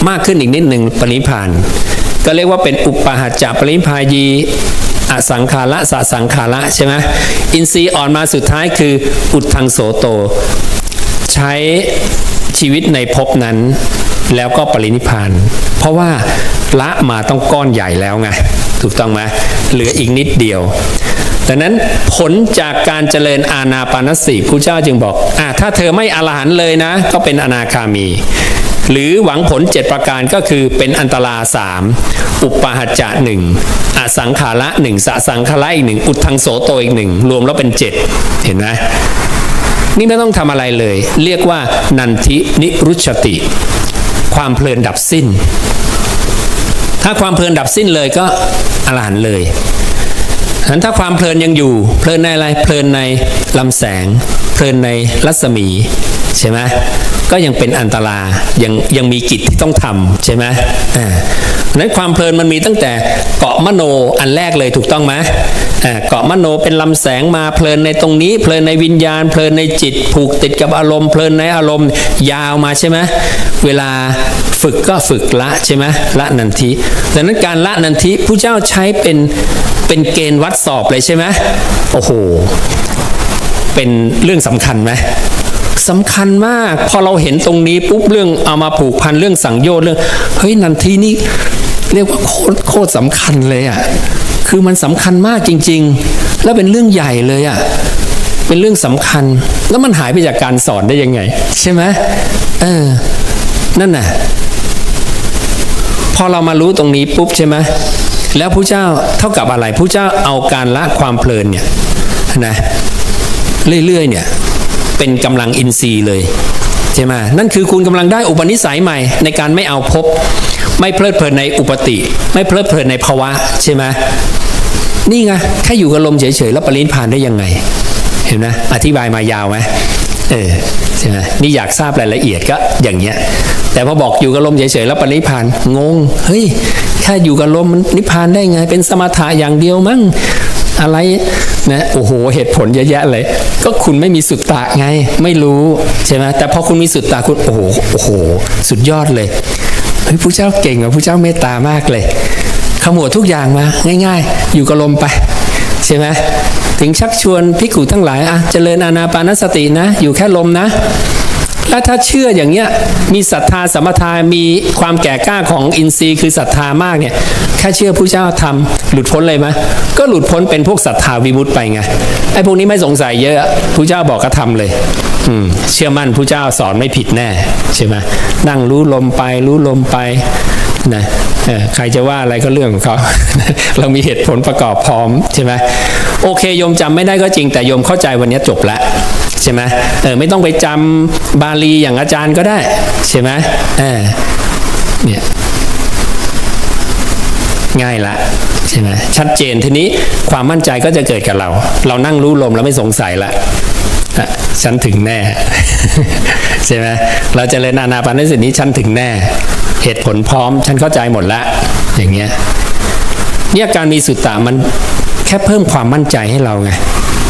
มากขึ้นอีกนิดหนึ่งปรินิพพานก็เรียกว่าเป็นอุปหาจปรินิพพายีอสังขาระสสังขาระใช่ไหมอินทรีย์อ่อนมาสุดท้ายคืออุทธังโสโตใช้ชีวิตในภพนั้นแล้วก็ปรินิพพานเพราะว่าละมาต้องก้อนใหญ่แล้วไงถูกต้องไหมเหลืออีกนิดเดียวดังนั้นผลจากการเจริญอานาปานสติพระเจ้าจึงบอกถ้าเธอไม่อรหันต์เลยนะก็เป็นอนาคามีหรือหวังผล7ประการก็คือเป็นอันตรา3อุปหาจจะ1อสังขาระ1สสังขาระอีก1อุทธังโสโตอีก1รวมแล้วเป็น7เห็นไหมนี่ไม่ต้องทำอะไรเลยเรียกว่านันทินิรุชติความเพลินดับสิ้นถ้าความเพลินดับสิ้นเลยก็อรหันต์เลยถ้าความเพลินยังอยู่เพลินในอะไรเพลินในลำแสงเพลินในรัศมีใช่ไหมก็ยังเป็นอันตรายังมีกิจที่ต้องทำใช่ไหมนั้นความเพลินมันมีตั้งแต่เกาะมโนอันแรกเลยถูกต้องไหมเกาะมโนเป็นลำแสงมาเพลินในตรงนี้เพลินในวิญญาณเพลินในจิตผูกติดกับอารมณ์เพลินในอารมณ์ยาวมาใช่ไหมเวลาฝึกก็ฝึกละใช่ไหมละนันทิดังนั้นการละนันทิผู้เจ้าใช้เป็นเกณฑ์วัดสอบเลยใช่ไหมโอ้โหเป็นเรื่องสำคัญไหมสำคัญมากพอเราเห็นตรงนี้ปุ๊บเรื่องเอามาผูกพันเรื่องสังโยชน์เรื่องเฮ้ยนันทีนี่เรียกว่าโคตรสำคัญเลยอ่ะคือมันสำคัญมากจริงๆแล้วเป็นเรื่องใหญ่เลยอ่ะเป็นเรื่องสำคัญแล้วมันหายไปจากการสอนได้ยังไงใช่ไหมนั่นน่ะพอเรามารู้ตรงนี้ปุ๊บใช่ไหมแล้วพระเจ้าเท่ากับอะไรพระเจ้าเอาการละความเพลินเนี่ยนะเรื่อยๆเนี่ยเป็นกำลังอินทรีย์เลยใช่ไหมนั่นคือคุณกำลังได้อุปนิสัยใหม่ในการไม่เอาภพไม่เพลิดเพลินในอุปติไม่เพลิดเพลินในภาวะใช่ไหมนี่ไงแค่อยู่กับลมเฉยๆแล้วปรินิพพานได้ยังไงเห็นไหมอธิบายมายาวไหมใช่ไหมนี่อยากทราบรายละเอียดก็อย่างเงี้ยแต่พอบอกอยู่กับลมเฉยๆแล้วปรินิพพานงงเฮ้ยแค่อยู่กับลมมันนิพพานได้ไงเป็นสมถะอย่างเดียวมั้งอะไรนะโอ้โหเหตุผลเยอะแยะเลยก็คุณไม่มีสุตตะไงไม่รู้ใช่ไหมแต่พอคุณมีสุตตะคุณโอ้โหสุดยอดเลยเฮ้ยพระเจ้าเก่งอ่ะพระเจ้าเมตตามากเลยขมวดทุกอย่างมาง่ายๆอยู่กับลมไปใช่ไหมถึงชักชวนภิกขุทั้งหลายเจริญอานาปานสตินะอยู่แค่ลมนะแล้วถ้าเชื่ออย่างเงี้ยมีศรัทธาสัมปทามีความแก่กล้าของอินทรีย์คือศรัทธามากเนี่ยแค่เชื่อผู้เจ้าทำหลุดพ้นเลยไหมก็หลุดพ้นเป็นพวกศรัทธาวิมุตติไปไงไอ้พวกนี้ไม่สงสัยเยอะผู้เจ้าบอกก็ทำเลยเชื่อมั่นผู้เจ้าสอนไม่ผิดแน่ใช่ไหมนั่งรู้ลมไปนะใครจะว่าอะไรก็เรื่องของเขา เรามีเหตุผลประกอบพร้อมใช่ไหมโอเคโยมจำไม่ได้ก็จริงแต่โยมเข้าใจวันนี้จบแล้วใช่ไหมไม่ต้องไปจำบาลีอย่างอาจารย์ก็ได้ใช่ไหมเนี่ยง่ายละใช่ไหมชัดเจนทีนี้ความมั่นใจก็จะเกิดกับเรานั่งรู้ลมแล้วไม่สงสัยละฉันถึงแน่ ใช่ไหมเราจะเรียนอานาปานสตินี้ฉันถึงแน่เหตุผลพร้อมฉันเข้าใจหมดละอย่างเงี้ยเนี่ยการมีสุตตะมันแค่เพิ่มความมั่นใจให้เราไง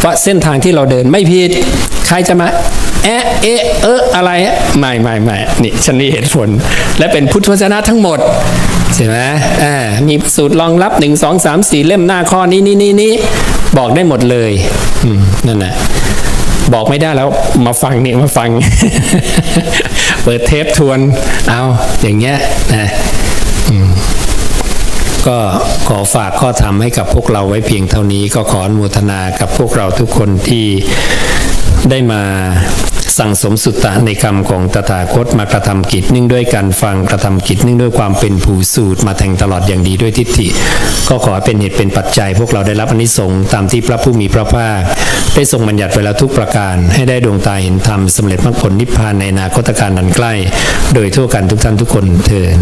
ว่าเส้นทางที่เราเดินไม่ผิดใครจะมาอะไรไม่นี่ฉันมีเหตุผลและเป็นพุทธวจนะทั้งหมดใช่ไหมมีสูตรรองรับ1 2 3 4เล่มหน้าข้อนี้บอกได้หมดเลยนั่นแหละบอกไม่ได้แล้วมาฟัง เปิดเทปทวนเอาอย่างเงี้ยนะก็ขอฝากข้อธรรมให้กับพวกเราไว้เพียงเท่านี้ก็ขออนุโมทนากับพวกเราทุกคนที่ได้มาสั่งสมสุตตะในคำของตถาคตมากระทำกิจนิ่งด้วยการฟังกระทำกิจนิ่งด้วยความเป็นผู้สูตรมาแทงตลอดอย่างดีด้วยทิฏฐิก็ขอเป็นเหตุเป็นปัจจัยพวกเราได้รับอานิสงส์ตามที่พระผู้มีพระภาคได้ทรงบัญญัติไว้แล้วทุกประการให้ได้ดวงตาเห็นธรรมสำเร็จมรรคผลนิพพานในอนาคตการอันใกล้โดยทั่วกันทุกท่านทุกคนเทอญ